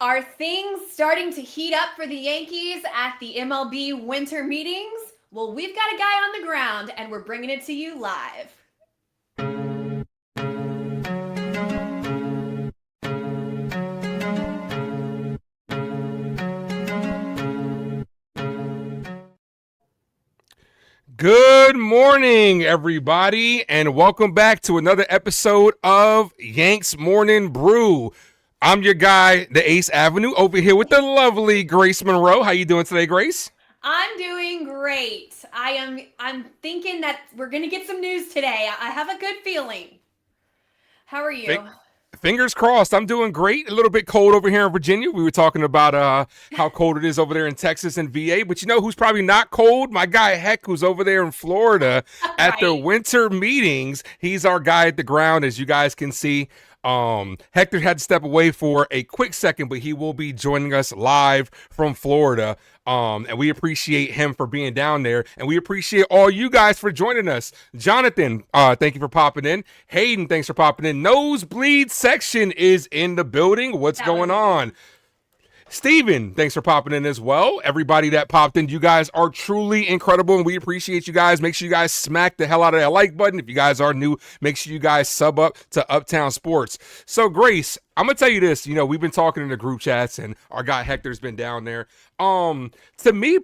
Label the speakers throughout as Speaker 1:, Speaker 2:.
Speaker 1: Are things starting to heat up for the Yankees at the MLB Winter Meetings? Well, we've got a guy on the ground and we're bringing it to you live.
Speaker 2: Good morning, everybody, and welcome back to another episode of Yanks Morning Brew. I'm your guy, the Ace Avenue, over here with the lovely Grace Monroe. How you doing today, Grace?
Speaker 1: I'm doing great. I'm thinking that we're going to get some news today. I have a good feeling. How are
Speaker 2: Fi-
Speaker 1: you?
Speaker 2: Fingers crossed. I'm doing great. A little bit cold over here in Virginia. We were talking about how cold it is over there in Texas and VA, but you know who's probably not cold? My guy Heck, who's over there in Florida at the
Speaker 1: Right.
Speaker 2: winter meetings. He's our guy at the ground, as you guys can see. Hector had to step away for a quick second, but he will be joining us live from Florida. And we appreciate him for being down there, and we appreciate all you guys for joining us. Jonathan, thank you for popping in. Hayden, thanks for popping in. Nosebleed section is in the building. What's
Speaker 1: That was
Speaker 2: going
Speaker 1: easy.
Speaker 2: on? Steven, thanks for popping in as well. Everybody that popped in, you guys are truly incredible, and we appreciate you guys. Make sure you guys smack the hell out of that like button. If you guys are new, make sure you guys sub up to Uptown Sports. So, Grace, I'm gonna tell you this. You know, we've been talking in the group chats, and our guy Hector's been down there. To me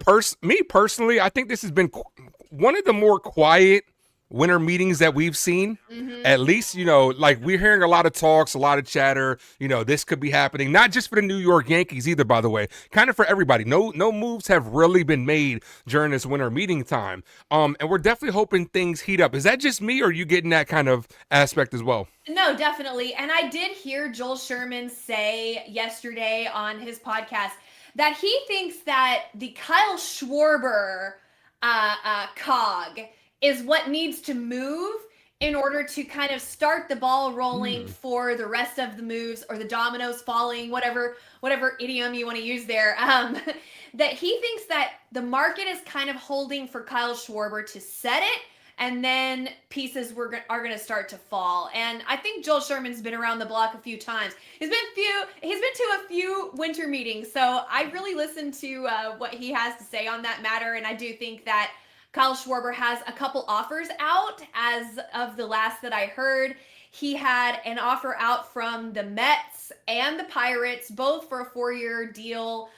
Speaker 2: personally, I think this has been one of the more quiet winter meetings that we've seen.
Speaker 1: Mm-hmm.
Speaker 2: At least, you know, like we're hearing a lot of talks, a lot of chatter. You know, this could be happening, not just for the New York Yankees either, by the way, kind of for everybody. No moves have really been made during this winter meeting time. And we're definitely hoping things heat up. Is that just me, or are you getting that kind of aspect as well?
Speaker 1: No, definitely. And I did hear Joel Sherman say yesterday on his podcast that he thinks that the Kyle Schwarber cog is what needs to move in order to kind of start the ball rolling
Speaker 2: Hmm.
Speaker 1: for the rest of the moves or the dominoes falling, whatever idiom you want to use there. That he thinks that the market is kind of holding for Kyle Schwarber to set it, and then pieces are going to start to fall. And I think Joel Sherman's been around the block a few times. He's been to a few winter meetings, so I really listened to what he has to say on that matter. And I do think that Kyle Schwarber has a couple offers out as of the last that I heard. He had an offer out from the Mets and the Pirates, both for a 4-year deal.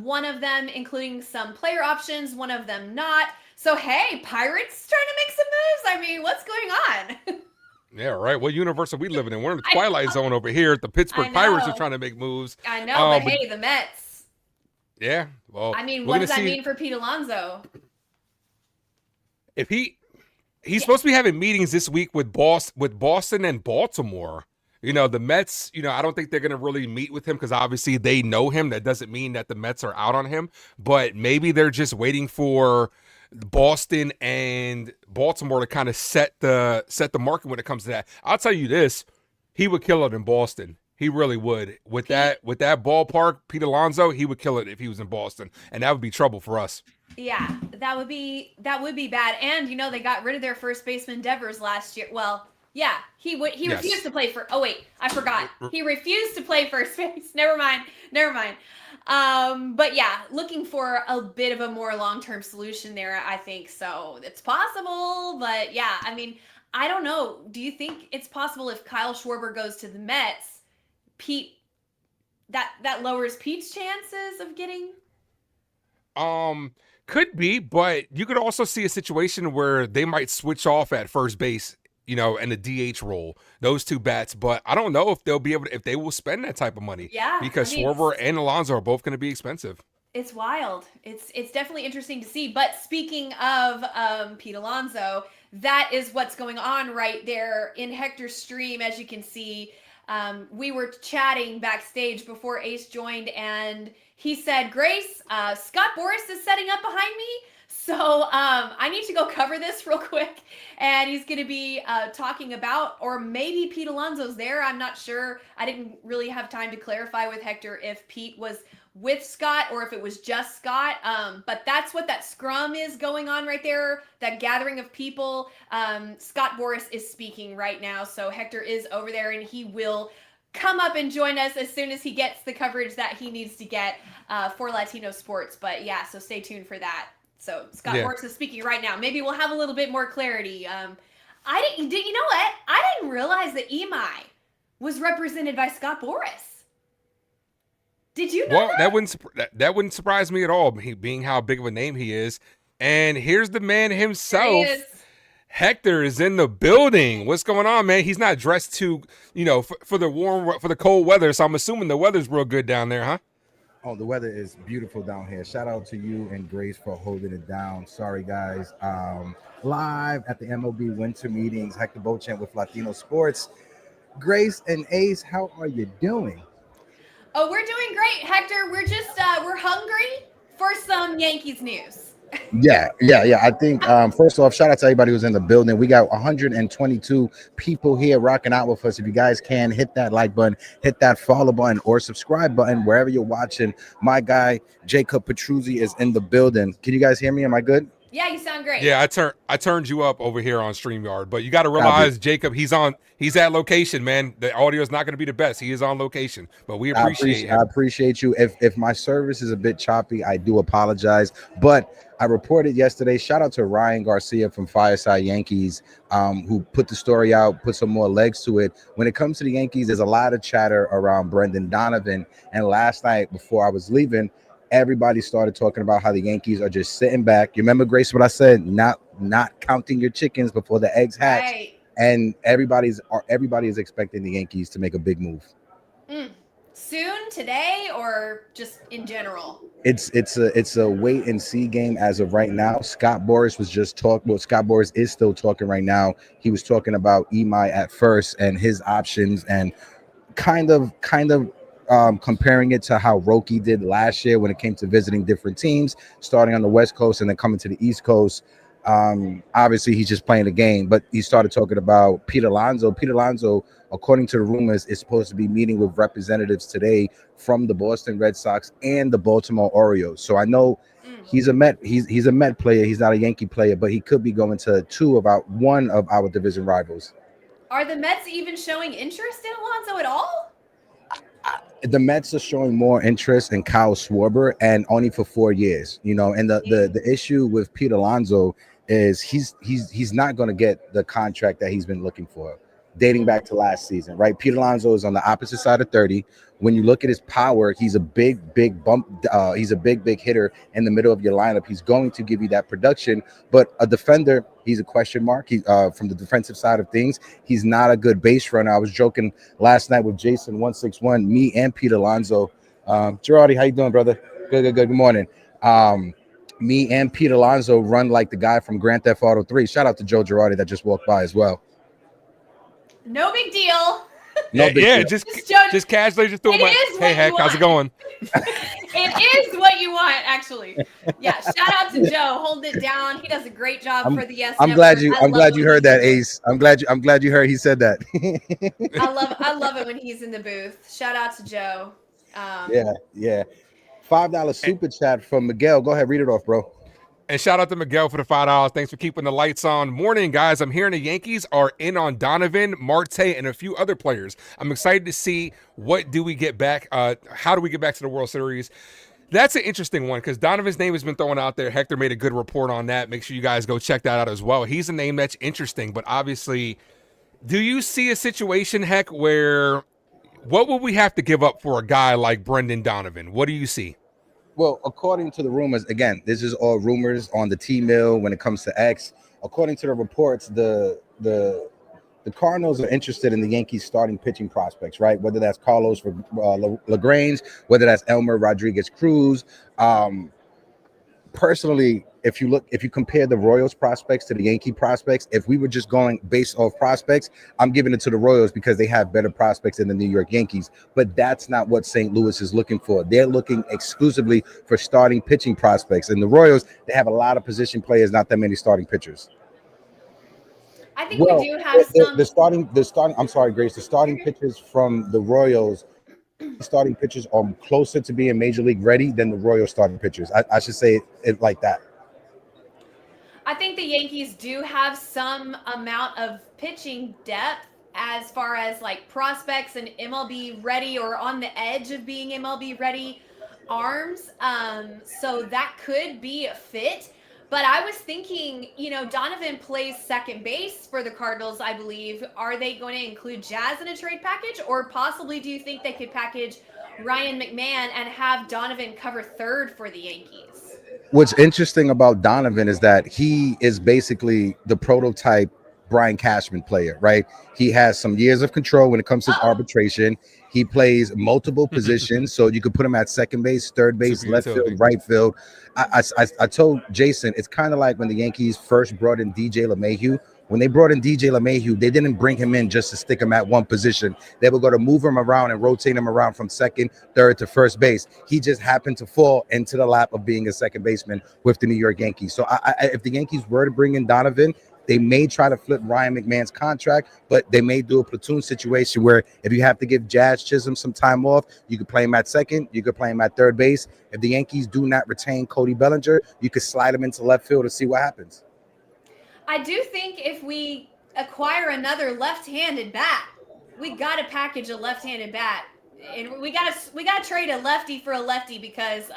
Speaker 1: One of them including some player options, one of them not. So hey, Pirates trying to make some moves. I mean, what's going on?
Speaker 2: Yeah, right. What universe are we living in? We're in the
Speaker 1: I
Speaker 2: twilight zone over here. The
Speaker 1: I
Speaker 2: Pittsburgh Pirates are
Speaker 1: know,
Speaker 2: trying to make moves.
Speaker 1: I know, but
Speaker 2: But
Speaker 1: hey, the Mets.
Speaker 2: yeah, well,
Speaker 1: I mean,
Speaker 2: we're
Speaker 1: what
Speaker 2: gonna
Speaker 1: does that
Speaker 2: see
Speaker 1: mean for Pete Alonso?
Speaker 2: if he's
Speaker 1: Yeah,
Speaker 2: supposed to be having meetings this week with Boston and Baltimore. You know, the Mets, you know, I don't think they're going to really meet with him because obviously they know him. That doesn't mean that the Mets are out on him, but maybe they're just waiting for Boston and Baltimore to kind of set the market when it comes to that. I'll tell you this, he would kill it in Boston. He really would. With
Speaker 1: Pete.
Speaker 2: that ballpark, Pete Alonso, he would kill it if he was in Boston, and that would be trouble for us.
Speaker 1: Yeah, that would be bad. And you know they got rid of their first baseman Devers last year. Well, yeah, he refused
Speaker 2: Yes.
Speaker 1: to play for. Oh wait, I forgot. He refused to play first base. Never mind. Never mind. But yeah, looking for a bit of a more long-term solution there, I think. So it's possible, but yeah, I mean, I don't know. Do you think it's possible if Kyle Schwarber goes to the Mets, Pete that lowers Pete's chances of getting.
Speaker 2: Um, could be, but you could also see a situation where they might switch off at first base, you know, in the DH role, those two bats. But I don't know if they'll be able to, if they will spend that type of money
Speaker 1: Yeah, I
Speaker 2: because
Speaker 1: mean,
Speaker 2: Schwarber and Alonso are both going to be expensive.
Speaker 1: it's wild. It's definitely interesting to see. But speaking of Pete Alonso, that is what's going on right there in Hector's stream. As you can see, we were chatting backstage before Ace joined, and he said, "Grace, Scott Boras is setting up behind me." So I need to go cover this real quick, and he's going to be talking about, or maybe Pete Alonso's there. I'm not sure. I didn't really have time to clarify with Hector if Pete was with Scott or if it was just Scott. But that's what that scrum is going on right there, that gathering of people. Scott Boras is speaking right now. So Hector is over there and he will come up and join us as soon as he gets the coverage that he needs to get for Latino sports. But yeah, so stay tuned for that. So Scott Morris is speaking right now. Maybe we'll have a little bit more clarity. I didn't. You know what? I didn't realize that Imai was represented by Scott Boras. Did you know
Speaker 2: that wouldn't surprise me at all, being how big of a name he is. And here's the man himself. Hector is in the building. What's going on, man? He's not dressed too, for the cold weather. So I'm assuming the weather's real good down there, huh?
Speaker 3: Oh, the weather is beautiful down here. Shout out to you and Grace for holding it down. Sorry, guys. Live at the MLB Winter Meetings, Hector Beauchamp with Latino Sports. Grace and Ace, how are you doing?
Speaker 1: Oh, we're doing great, Hector. We're just we're hungry for some Yankees news.
Speaker 3: Yeah. I think first off, shout out to everybody who's in the building. We got 122 people here rocking out with us. If you guys can, hit that like button, hit that follow button or subscribe button wherever you're watching. My guy Jacob Petruzzi is in the building. Can you guys hear me? Am I good?
Speaker 1: Yeah, you sound great.
Speaker 2: Yeah, I turned you up over here on StreamYard, but you got to realize, Jacob, he's at location, man. The audio is not going to be the best. He is on location, but we appreciate him.
Speaker 3: I appreciate you. If my service is a bit choppy, I do apologize. But I reported yesterday. Shout out to Ryan Garcia from Fireside Yankees, who put the story out, put some more legs to it. When it comes to the Yankees, there's a lot of chatter around Brendan Donovan. And last night, before I was leaving, everybody started talking about how the Yankees are just sitting back. You remember, Grace, what I said? Not counting your chickens before the eggs hatch.
Speaker 1: Right.
Speaker 3: And everybody is expecting the Yankees to make a big move.
Speaker 1: Soon, today, or just in general?
Speaker 3: It's a wait and see game as of right now. Scott Boras was just talking. Well, Scott Boras is still talking right now. He was talking about Imai at first and his options, and kind of comparing it to how Roki did last year when it came to visiting different teams, starting on the West Coast and then coming to the East Coast. Obviously, he's just playing the game, but he started talking about Pete Alonso. Pete Alonso, according to the rumors, is supposed to be meeting with representatives today from the Boston Red Sox and the Baltimore Orioles. So I know he's a Met. He's a Met player. He's not a Yankee player, but he could be going to one of our division rivals.
Speaker 1: Are the Mets even showing interest in Alonso at all?
Speaker 3: The Mets are showing more interest in Kyle Schwarber, and only for 4 years. And the issue with Pete Alonso is he's not going to get the contract that he's been looking for, dating back to last season, right? Pete Alonso is on the opposite side of 30. When you look at his power, he's a big bump. He's a big hitter in the middle of your lineup. He's going to give you that production, but a defender, he's a question mark. He from the defensive side of things, he's not a good base runner. I was joking last night with Jason 161, me and Pete Alonso. Girardi, how you doing, brother? Good morning. Me and Pete Alonso run like the guy from Grand Theft Auto 3. Shout out to Joe Girardi that just walked by as well.
Speaker 1: No big deal.
Speaker 2: Deal. Just casually just throw hey Heck, how's it going?
Speaker 1: It is what you want, actually. Yeah, shout out to Joe, holding it down. He does a great job for the Yes
Speaker 3: I'm
Speaker 1: Network.
Speaker 3: glad you heard that, Ace. I'm glad you heard he said that.
Speaker 1: I love it when he's in the booth. Shout out to Joe.
Speaker 3: Yeah. $5 super chat from Miguel. Go ahead, read it off, bro.
Speaker 2: And shout out to Miguel for the $5. Thanks for keeping the lights on. Morning, guys. I'm hearing the Yankees are in on Donovan, Marte, and a few other players. I'm excited to see what do we get back. How do we get back to the World Series? That's an interesting one because Donovan's name has been thrown out there. Hector made a good report on that. Make sure you guys go check that out as well. He's a name that's interesting, but obviously, do you see a situation, Heck, where what would we have to give up for a guy like Brendan Donovan? What do you see?
Speaker 3: Well, according to the rumors, again, this is all rumors on the T-mill when it comes to X. According to the reports, the Cardinals are interested in the Yankees starting pitching prospects, right? Whether that's Carlos LaGrange, whether that's Elmer Rodriguez Cruz. Personally, if you compare the Royals prospects to the Yankee prospects, if we were just going based off prospects, I'm giving it to the Royals because they have better prospects than the New York Yankees. But that's not what St. Louis is looking for. They're looking exclusively for starting pitching prospects. And the Royals, they have a lot of position players, not that many starting pitchers.
Speaker 1: I think we do have
Speaker 3: the starting. I'm sorry, Grace. The starting pitchers from the Royals, starting pitchers are closer to being major league ready than the Royal starting pitchers. I should say it like that.
Speaker 1: I think the Yankees do have some amount of pitching depth as far as like prospects and MLB ready or on the edge of being MLB ready arms. So that could be a fit. But I was thinking, Donovan plays second base for the Cardinals, I believe. Are they going to include Jazz in a trade package? Or possibly do you think they could package Ryan McMahon and have Donovan cover third for the Yankees?
Speaker 3: What's interesting about Donovan is that he is basically the prototype Brian Cashman player, right? He has some years of control when it comes to his arbitration. He plays multiple positions, so you could put him at second base, third base,
Speaker 2: Super
Speaker 3: left
Speaker 2: utility.
Speaker 3: field, right field. I told Jason, it's kind of like when the Yankees first brought in DJ LeMahieu. When they brought in DJ LeMahieu, they didn't bring him in just to stick him at one position. They were going to move him around and rotate him around from second, third to first base. He just happened to fall into the lap of being a second baseman with the New York Yankees. So if the Yankees were to bring in Donovan, they may try to flip Ryan McMahon's contract, but they may do a platoon situation where if you have to give Jazz Chisholm some time off, you could play him at second, you could play him at third base. If the Yankees do not retain Cody Bellinger, you could slide him into left field to see what happens.
Speaker 1: I do think if we acquire another left-handed bat, we got to package a left-handed bat, and we got to trade a lefty for a lefty because,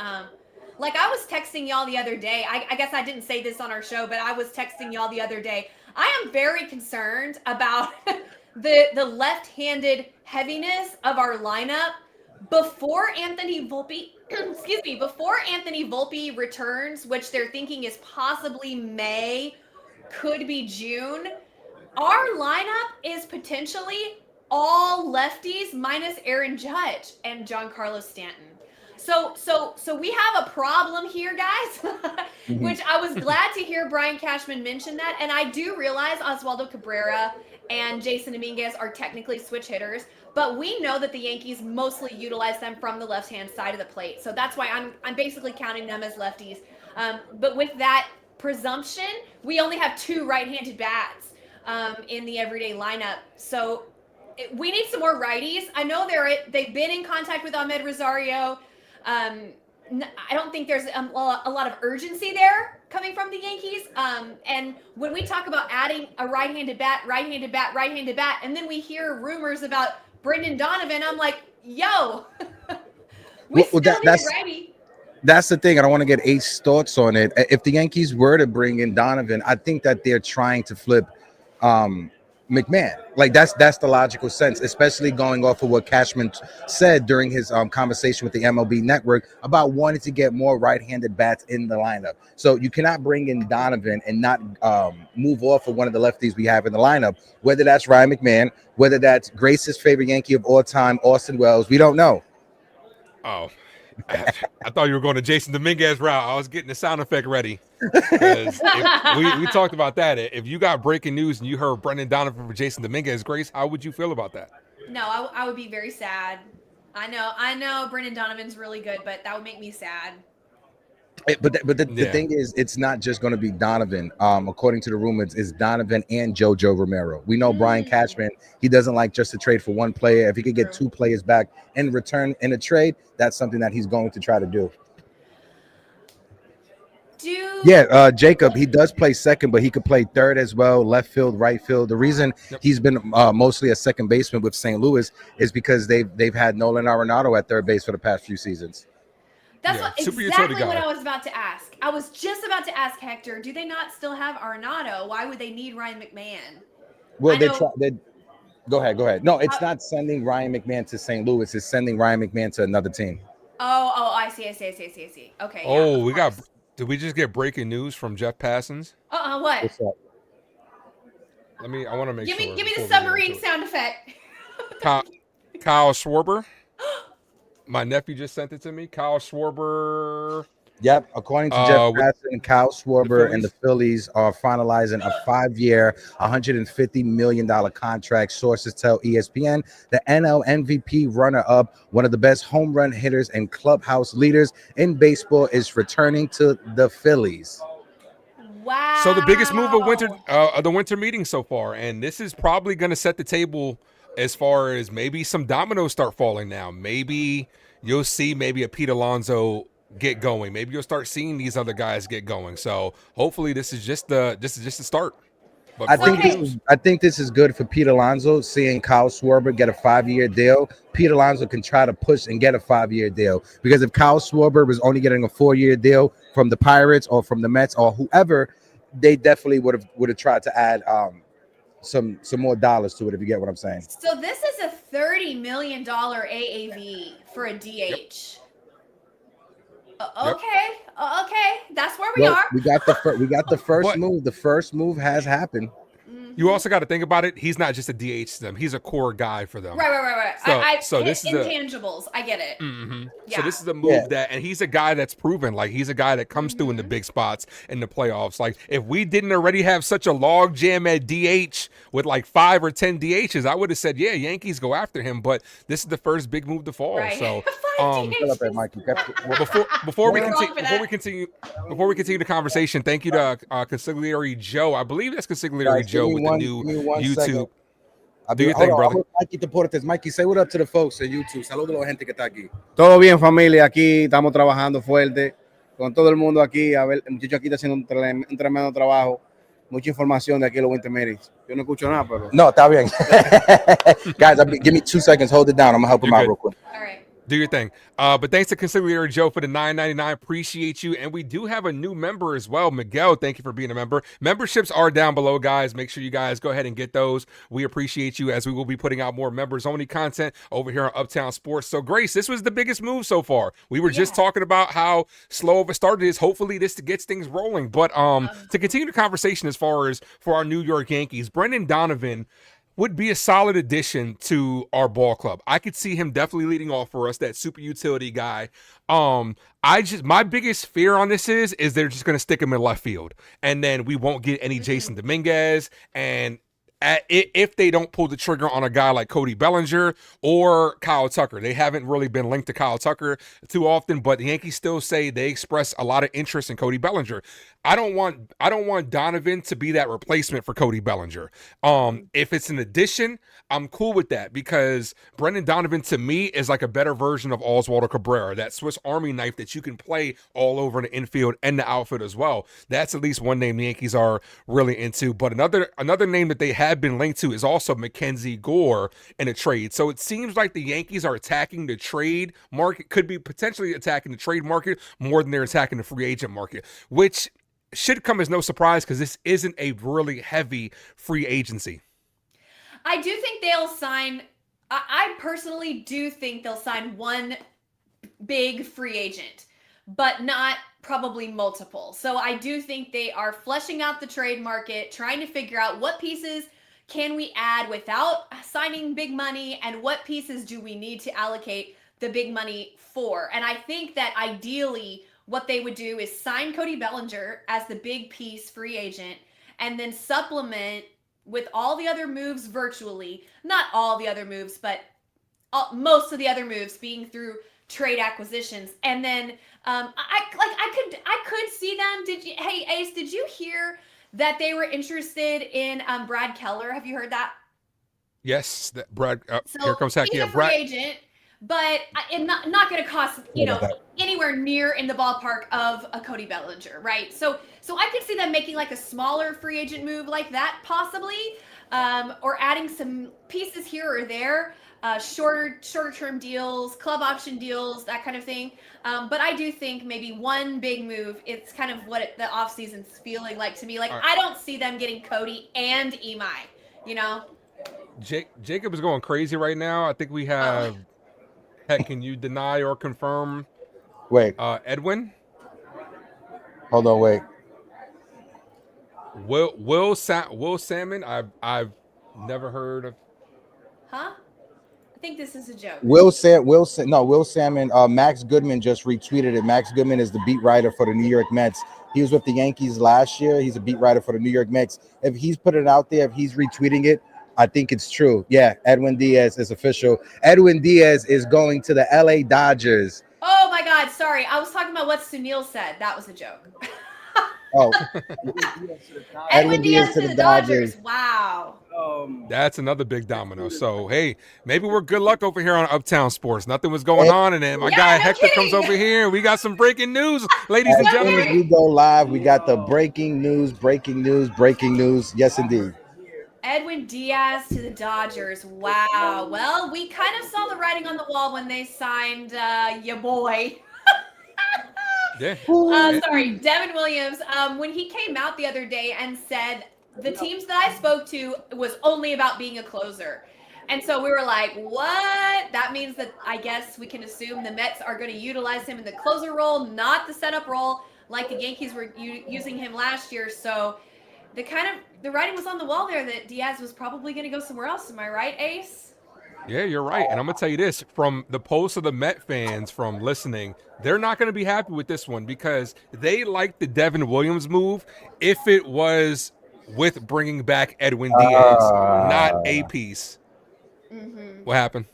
Speaker 1: like I was texting y'all the other day. I guess I didn't say this on our show, but I was texting y'all the other day. I am very concerned about the left-handed heaviness of our lineup before Anthony Volpe. Before Anthony Volpe returns, which they're thinking is possibly May. Could be June. Our lineup is potentially all lefties minus Aaron Judge and Giancarlo Stanton. So we have a problem here, guys, which I was glad to hear Brian Cashman mention that. And I do realize Oswaldo Cabrera and Jason Dominguez are technically switch hitters, but we know that the Yankees mostly utilize them from the left-hand side of the plate. So that's why I'm basically counting them as lefties. But with that presumption, we only have two right-handed bats in the everyday lineup. So we need some more righties. I know they've been in contact with Ahmed Rosario. I don't think there's a lot of urgency there coming from the Yankees. And when we talk about adding a right-handed bat, and then we hear rumors about Brendan Donovan, I'm like, yo, we need a righty.
Speaker 3: That's the thing. I don't want to get Ace thoughts on it. If the Yankees were to bring in Donovan, I think that they're trying to flip McMahon. Like that's the logical sense, especially going off of what Cashman said during his conversation with the MLB Network about wanting to get more right-handed bats in the lineup. So you cannot bring in Donovan and not move off of one of the lefties we have in the lineup, whether that's Ryan McMahon, whether that's Grace's favorite Yankee of all time, Austin Wells. We don't know.
Speaker 2: Oh, I thought you were going to Jason Dominguez route. I was getting the sound effect ready. We talked about that. If you got breaking news and you heard Brendan Donovan for Jason Dominguez, Grace, how would you feel about that?
Speaker 1: No, I would be very sad. I know Brendan Donovan's really good, but that would make me sad.
Speaker 3: The thing is, it's not just going to be Donovan. According to the rumors, it's Donovan and JoJo Romero. We know Brian Cashman, he doesn't like just to trade for one player. If he could get two players back in return in a trade, that's something that he's going to try to do. Jacob, he does play second, but he could play third as well, left field, right field. The reason he's been mostly a second baseman with St. Louis is because they've had Nolan Arenado at third base for the past few seasons.
Speaker 1: That's exactly what I was about to ask. I was just about to ask Hector, do they not still have Arenado? Why would they need Ryan McMahon?
Speaker 3: Well, go ahead. No, it's not sending Ryan McMahon to St. Louis. It's sending Ryan McMahon to another team.
Speaker 1: Oh, I see. Okay.
Speaker 2: Oh, did we just get breaking news from Jeff Passons?
Speaker 1: What?
Speaker 3: What's up?
Speaker 2: I want to make sure.
Speaker 1: Give me the submarine sound effect.
Speaker 2: Kyle Schwarber. My nephew just sent it to me. Kyle Schwarber.
Speaker 3: Yep. According to Jeff Passan, Kyle Schwarber and the Phillies are finalizing a 5-year, $150 million contract. Sources tell ESPN the NL MVP runner-up, one of the best home run hitters and clubhouse leaders in baseball, is returning to the Phillies.
Speaker 1: Wow.
Speaker 2: So the biggest move of the winter meeting so far, and this is probably going to set the table as far as maybe some dominoes start falling now. Maybe you'll see a Pete Alonso get going. Maybe you'll start seeing these other guys get going. So hopefully this is just the start. But
Speaker 3: I
Speaker 2: great
Speaker 3: think
Speaker 2: news.
Speaker 3: I think this is good for Pete Alonso. Seeing Kyle Schwarber get a 5-year deal, Pete Alonso can try to push and get a 5-year deal. Because if Kyle Schwarber was only getting a 4-year deal from the Pirates or from the Mets or whoever, they definitely would have tried to add some more dollars to it. If you get what I'm saying.
Speaker 1: So this is a $30 million AAV for a
Speaker 2: Yep.
Speaker 1: DH.
Speaker 2: Yep.
Speaker 1: Okay, that's where we
Speaker 3: Well,
Speaker 1: are.
Speaker 3: we got the first
Speaker 2: But
Speaker 3: move. The first move has happened.
Speaker 2: you also got to think about it. He's not just a DH to them. He's a core guy for them.
Speaker 1: Right.
Speaker 2: So this is a
Speaker 1: intangibles. I get it.
Speaker 2: So this is a
Speaker 3: Yeah.
Speaker 2: move that, and he's a guy that's proven. Like, he's a guy that comes through in the big spots in the playoffs. Like, if we didn't already have such a log jam at DH with like 5 or 10 DHs, I would have said, yeah, Yankees go after him. But this is the first big move to fall.
Speaker 1: Right.
Speaker 2: So
Speaker 1: 5
Speaker 3: Fill up that, Mikey.
Speaker 2: before we
Speaker 1: You're wrong for that.
Speaker 2: continue the conversation, thank you to Consigliere Joe. I believe that's Consigliere
Speaker 3: Guys,
Speaker 2: Joe
Speaker 3: give
Speaker 2: with
Speaker 3: me
Speaker 2: the new
Speaker 3: give me 1
Speaker 2: YouTube.
Speaker 3: second.
Speaker 2: Do your thing, brother.
Speaker 3: Mikey Deportes. Mikey, say what up to the folks on YouTube. Saludos a la gente que está aquí.
Speaker 4: Todo bien, familia. Aquí estamos trabajando fuerte con todo el mundo aquí. A ver, el muchacho aquí está haciendo un tremendo trabajo. Mucha información de aquí en los Winter Meetings. Yo no escucho nada, pero.
Speaker 3: No, está bien. Guys, give me 2 seconds. Hold it down. I'm gonna help him
Speaker 2: You're
Speaker 3: out
Speaker 2: good.
Speaker 3: real quick.
Speaker 1: All right.
Speaker 2: Do your thing. But thanks to Consigliere Joe for the $9.99. Appreciate you. And we do have a new member as well. Miguel, thank you for being a member. Memberships are down below, guys. Make sure you guys go ahead and get those. We appreciate you, as we will be putting out more members-only content over here on Uptown Sports. So, Grace, this was the biggest move so far. We were just talking about how slow of a start it is. Hopefully, this gets things rolling. But to continue the conversation as far as for our New York Yankees, Brendan Donovan would be a solid addition to our ball club. I could see him definitely leading off for us, that super utility guy. My biggest fear on this is they're just going to stick him in left field, and then we won't get any Jason Dominguez. And if they don't pull the trigger on a guy like Cody Bellinger or Kyle Tucker, they haven't really been linked to Kyle Tucker too often, but the Yankees still say they express a lot of interest in Cody Bellinger. I don't want Donovan to be that replacement for Cody Bellinger. If it's an addition, I'm cool with that, because Brendan Donovan to me is like a better version of Oswaldo Cabrera, that Swiss Army knife that you can play all over the infield and the outfield as well. That's at least one name the Yankees are really into. But another name that they have been linked to is also Mackenzie Gore in a trade. So it seems like the Yankees are attacking the trade market, could be potentially attacking the trade market more than they're attacking the free agent market, which should come as no surprise, because this isn't a really heavy free agency.
Speaker 1: I do think they'll sign. I personally do think they'll sign one big free agent, but not probably multiple. So I do think they are fleshing out the trade market, trying to figure out what pieces can we add without signing big money, and what pieces do we need to allocate the big money for. And I think that ideally what they would do is sign Cody Bellinger as the big piece free agent, and then supplement with all the other moves virtually, not all the other moves, but most of the other moves being through trade acquisitions. And then I could see them. Hey Ace, did you hear that they were interested in Brad Keller? Have you heard that?
Speaker 2: Yes, that Brad.
Speaker 1: So
Speaker 2: Here comes Heck.
Speaker 1: he's
Speaker 2: Yeah,
Speaker 1: a free
Speaker 2: Brad.
Speaker 1: agent, but not going to cost anywhere near in the ballpark of a Cody Bellinger, right? So I could see them making like a smaller free agent move like that, possibly, or adding some pieces here or there, shorter term deals, club option deals, that kind of thing. But I do think maybe one big move. It's kind of what the offseason's feeling like to me. Like, I don't see them getting Cody and Imai, you know.
Speaker 2: Jacob is going crazy right now. I think we have. Heck, can you deny or confirm?
Speaker 3: Wait.
Speaker 2: Edwin.
Speaker 3: Hold on. Wait.
Speaker 2: Will Salmon. I've never heard of.
Speaker 1: Huh? I think this is a joke.
Speaker 3: Will Salmon. Max Goodman just retweeted it. Max Goodman is the beat writer for the New York Mets. He was with the Yankees last year. He's a beat writer for the New York Mets. If he's put it out there, if he's retweeting it, I think it's true. Yeah, Edwin Diaz is official. Edwin Diaz is going to the LA Dodgers.
Speaker 1: Oh my God, sorry. I was talking about what Sunil said. That was a joke.
Speaker 3: Oh,
Speaker 1: Edwin Diaz to the Dodgers. Wow.
Speaker 2: That's another big domino. So, hey, maybe we're good luck over here on Uptown Sports. Nothing was going on, and then my guy
Speaker 1: no
Speaker 2: Hector comes
Speaker 1: kidding.
Speaker 2: over here, and we got some breaking news, ladies and
Speaker 3: As soon as
Speaker 2: gentlemen.
Speaker 3: we go live, we got the breaking news, breaking news, breaking news. Yes, indeed.
Speaker 1: Edwin Diaz to the Dodgers. Wow. Well, we kind of saw the writing on the wall when they signed your boy.
Speaker 2: Yeah.
Speaker 1: Sorry, Devin Williams. When he came out the other day and said the teams that I spoke to was only about being a closer. And so we were like, what? That means that I guess we can assume the Mets are going to utilize him in the closer role, not the setup role like the Yankees were using him last year. So the writing was on the wall there that Diaz was probably going to go somewhere else. Am I right, Ace?
Speaker 2: Yeah, you're right. And I'm going to tell you this, from the posts of the Met fans from listening, they're not going to be happy with this one because they like the Devin Williams move if it was with bringing back Edwin Diaz, not a piece. What happened?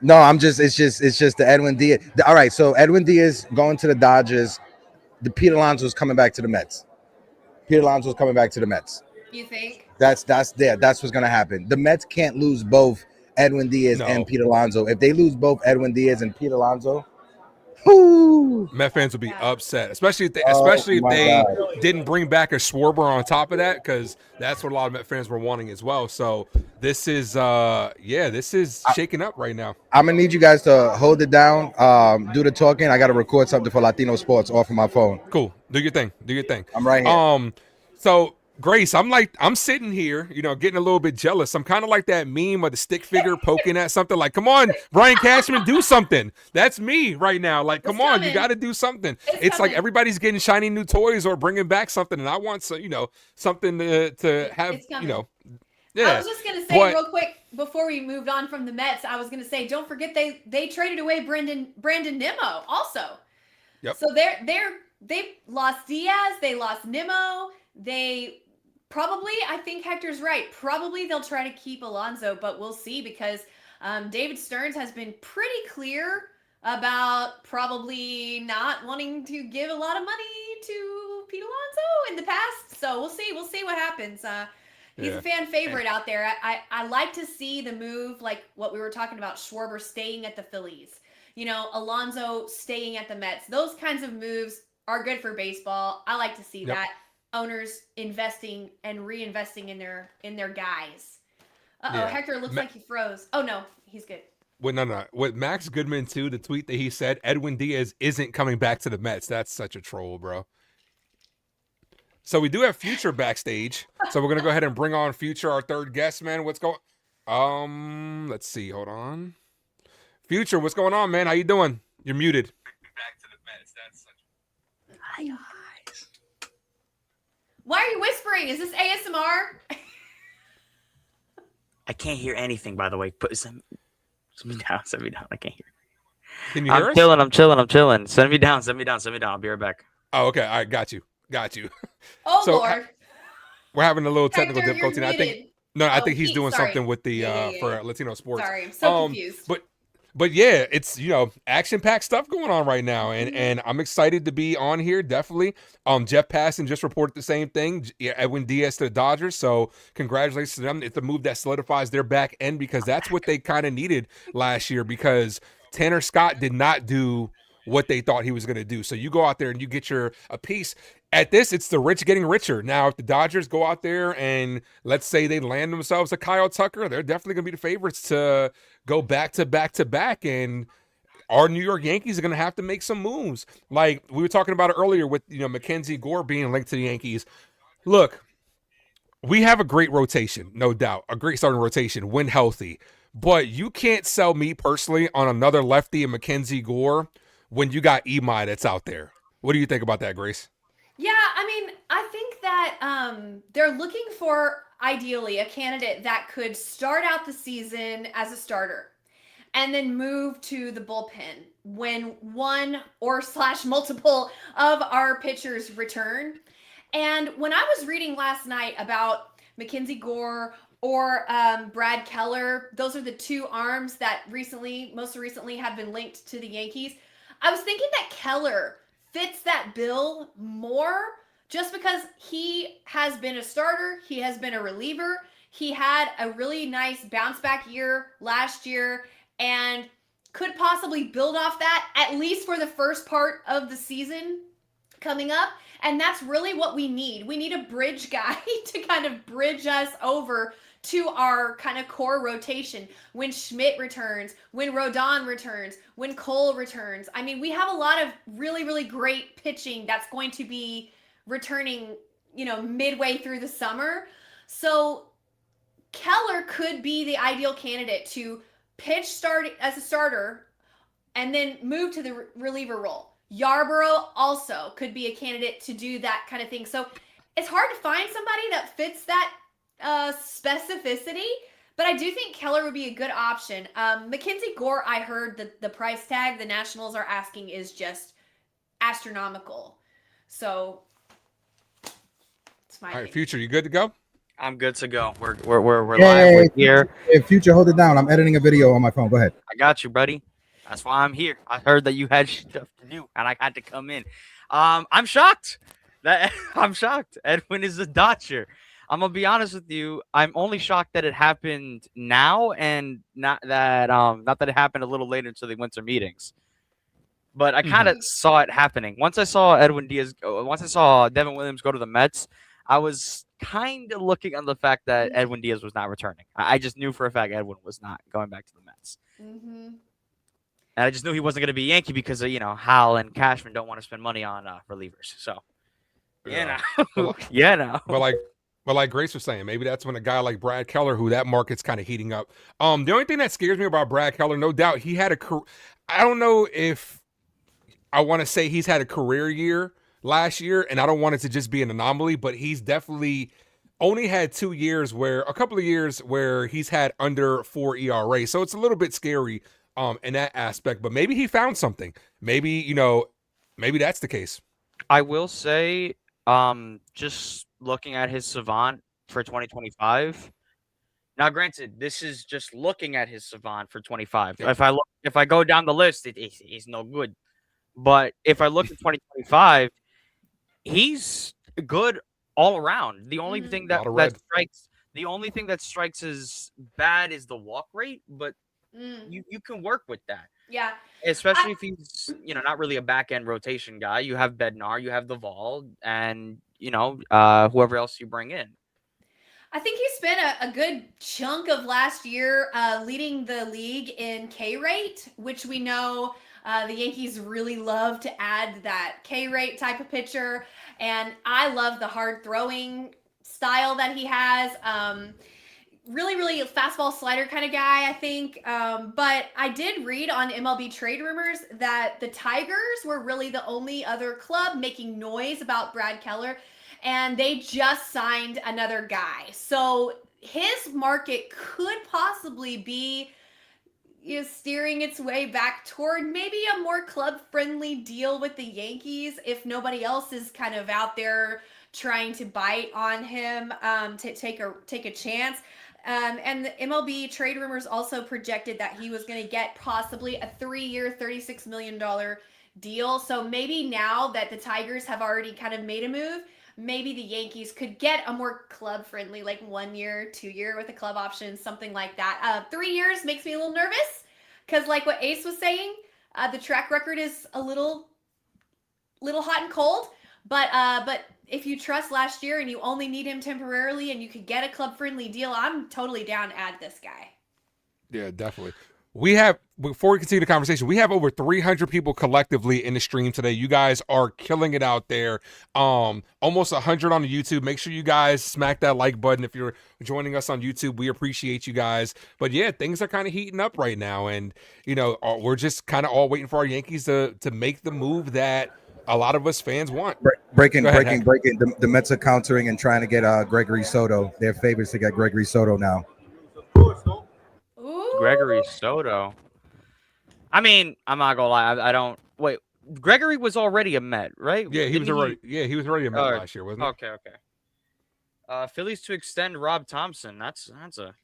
Speaker 3: No, it's just the Edwin Diaz. All right, so Edwin Diaz going to the Dodgers. The Pete Alonso's coming back to the Mets. Pete Alonso's coming back to the Mets.
Speaker 1: You think?
Speaker 3: That's what's gonna happen. The Mets can't lose both Edwin Diaz and Pete Alonso. If they lose both Edwin Diaz and Pete Alonso, whoo,
Speaker 2: Met fans will be upset, especially if they didn't bring back a Schwarber on top of that, because that's what a lot of Met fans were wanting as well. So this is shaking up right now.
Speaker 3: I'm gonna need you guys to hold it down, do the talking. I gotta record something for Latino Sports off of my phone.
Speaker 2: Cool. Do your thing.
Speaker 3: I'm right here.
Speaker 2: So Grace, I'm sitting here, getting a little bit jealous. I'm kind of like that meme of the stick figure poking at something. Like, come on, Brian Cashman, do something. That's me right now. Like, come on, you got to do something. It's like everybody's getting shiny new toys or bringing back something, and I want something to have. Yeah.
Speaker 1: I was just gonna say real quick before we moved on from the Mets. I was gonna say, don't forget they traded away Brandon Nimmo also.
Speaker 2: Yep.
Speaker 1: So they lost Diaz, they lost Nimmo, they. Probably, I think Hector's right. Probably they'll try to keep Alonso, but we'll see because David Stearns has been pretty clear about probably not wanting to give a lot of money to Pete Alonso in the past. So we'll see. We'll see what happens. He's a fan favorite out there. I like to see the move, like what we were talking about, Schwarber staying at the Phillies. Alonso staying at the Mets. Those kinds of moves are good for baseball. I like to see that. Owners investing and reinvesting in their guys. Hector looks like he froze. Oh no, he's good.
Speaker 2: No. With Max Goodman too, the tweet that he said Edwin Diaz isn't coming back to the Mets. That's such a troll, bro. So we do have Future backstage. So we're gonna go ahead and bring on Future, our third guest, man. What's going? Let's see. Hold on. Future, what's going on, man? How you doing? You're muted. Back to the Mets. That's such.
Speaker 1: Hi. Why are you whispering? Is this ASMR?
Speaker 5: I can't hear anything, by the way. Send me down. I can't hear.
Speaker 2: Can you hear us?
Speaker 5: I'm chilling. Send me down. I'll be right back.
Speaker 2: Oh, okay. All right. Got you.
Speaker 1: Oh, so, Lord.
Speaker 2: We're having a little technical
Speaker 1: Hector,
Speaker 2: difficulty. I think he's doing something with the for Latino Sports.
Speaker 1: Sorry, I'm so confused.
Speaker 2: But yeah, it's action-packed stuff going on right now, and I'm excited to be on here. Definitely. Jeff Passan just reported the same thing. Edwin Diaz to the Dodgers, so congratulations to them. It's a move that solidifies their back end because that's what they kind of needed last year because Tanner Scott did not do what they thought he was going to do. So you go out there and you get a piece. At this, it's the rich getting richer. Now, if the Dodgers go out there and let's say they land themselves a Kyle Tucker, they're definitely going to be the favorites to go back to back. And our New York Yankees are going to have to make some moves. Like we were talking about it earlier with, Mackenzie Gore being linked to the Yankees. Look, we have a great rotation, no doubt, a great starting rotation when healthy. But you can't sell me personally on another lefty and Mackenzie Gore when you got Imai that's out there. What do you think about that, Grace?
Speaker 1: Yeah, I think that they're looking for, ideally, a candidate that could start out the season as a starter and then move to the bullpen when one or / multiple of our pitchers return. And when I was reading last night about Mackenzie Gore or Brad Keller, those are the two arms that most recently have been linked to the Yankees. I was thinking that Keller fits that bill more just because he has been a starter, he has been a reliever. He had a really nice bounce back year last year and could possibly build off that at least for the first part of the season coming up. And that's really what we need. We need a bridge guy to kind of bridge us over to our kind of core rotation when Schmidt returns, when Rodon returns, when Cole returns. I mean, we have a lot of really, really great pitching that's going to be returning, midway through the summer. So Keller could be the ideal candidate to pitch start as a starter and then move to the reliever role. Yarborough also could be a candidate to do that kind of thing. So it's hard to find somebody that fits that specificity, but I do think Keller would be a good option. Mackenzie Gore, I heard that the price tag the Nationals are asking is just astronomical. So it's my
Speaker 2: All right, Future, you good to go?
Speaker 5: I'm good to go. We're live. We're here.
Speaker 3: Hey, Future, hold it down. I'm editing a video on my phone. Go ahead.
Speaker 5: I got you, buddy. That's why I'm here. I heard that you had stuff to do, and I had to come in. I'm shocked. I'm shocked. Edwin is a Dodger. I'm gonna be honest with you. I'm only shocked that it happened now, and not that it happened a little later into the winter meetings. But I kind of saw it happening. Once I saw Devin Williams go to the Mets, I was kind of looking on the fact that Edwin Diaz was not returning. I just knew for a fact Edwin was not going back to the Mets.
Speaker 1: Mm-hmm.
Speaker 5: And I just knew he wasn't going to be a Yankee because of, Hal and Cashman don't want to spend money on relievers. So,
Speaker 2: But like Grace was saying, maybe that's when a guy like Brad Keller, who that market's kind of heating up. The only thing that scares me about Brad Keller, no doubt, he had I don't know if I want to say he's had a career year last year, and I don't want it to just be an anomaly, but he's definitely only had a couple of years where he's had under 4 ERA. So it's a little bit scary in that aspect, but maybe he found something. Maybe, maybe that's the case.
Speaker 5: I will say, just looking at his savant for 2025. Now, granted, this is just looking at his savant for 25.
Speaker 2: Yeah.
Speaker 5: If I go down the list, he's no good. But if I look at 2025, he's good all around. The only thing that strikes as bad is the walk rate, but you can work with that.
Speaker 1: Yeah.
Speaker 5: Especially if he's, not really a back end rotation guy. You have Bednar, you have Duvall, and whoever else you bring in.
Speaker 1: I think he spent a good chunk of last year leading the league in K rate, which we know the Yankees really love to add that K rate type of pitcher. And I love the hard throwing style that he has. Really, really fastball slider kind of guy, I think. But I did read on MLB trade rumors that the Tigers were really the only other club making noise about Brad Keller, and they just signed another guy. So his market could possibly be steering its way back toward maybe a more club-friendly deal with the Yankees if nobody else is kind of out there trying to bite on him to take a chance. And the MLB trade rumors also projected that he was going to get possibly a 3-year, $36 million deal. So maybe now that the Tigers have already kind of made a move, maybe the Yankees could get a more club-friendly, like 1 year, 2 year with a club option, something like that. 3 years makes me a little nervous because like what Ace was saying, the track record is a little hot and cold. But if you trust last year and you only need him temporarily and you could get a club-friendly deal, I'm totally down to add this guy.
Speaker 2: Yeah, definitely. Before we continue the conversation, we have over 300 people collectively in the stream today. You guys are killing it out there. Almost 100 on the YouTube. Make sure you guys smack that like button if you're joining us on YouTube. We appreciate you guys. But yeah, things are kind of heating up right now. And, we're just kind of all waiting for our Yankees to make the move that a lot of us fans want.
Speaker 3: Breaking. The Mets are countering and trying to get Gregory Soto. They're favorites to get Gregory Soto now.
Speaker 1: Ooh.
Speaker 5: Gregory Soto. I mean, I'm not gonna lie. I don't wait. Gregory was already a Met, right?
Speaker 2: Yeah, he was already a Met last year, wasn't he?
Speaker 5: Okay. Phillies to extend Rob Thompson. That's a.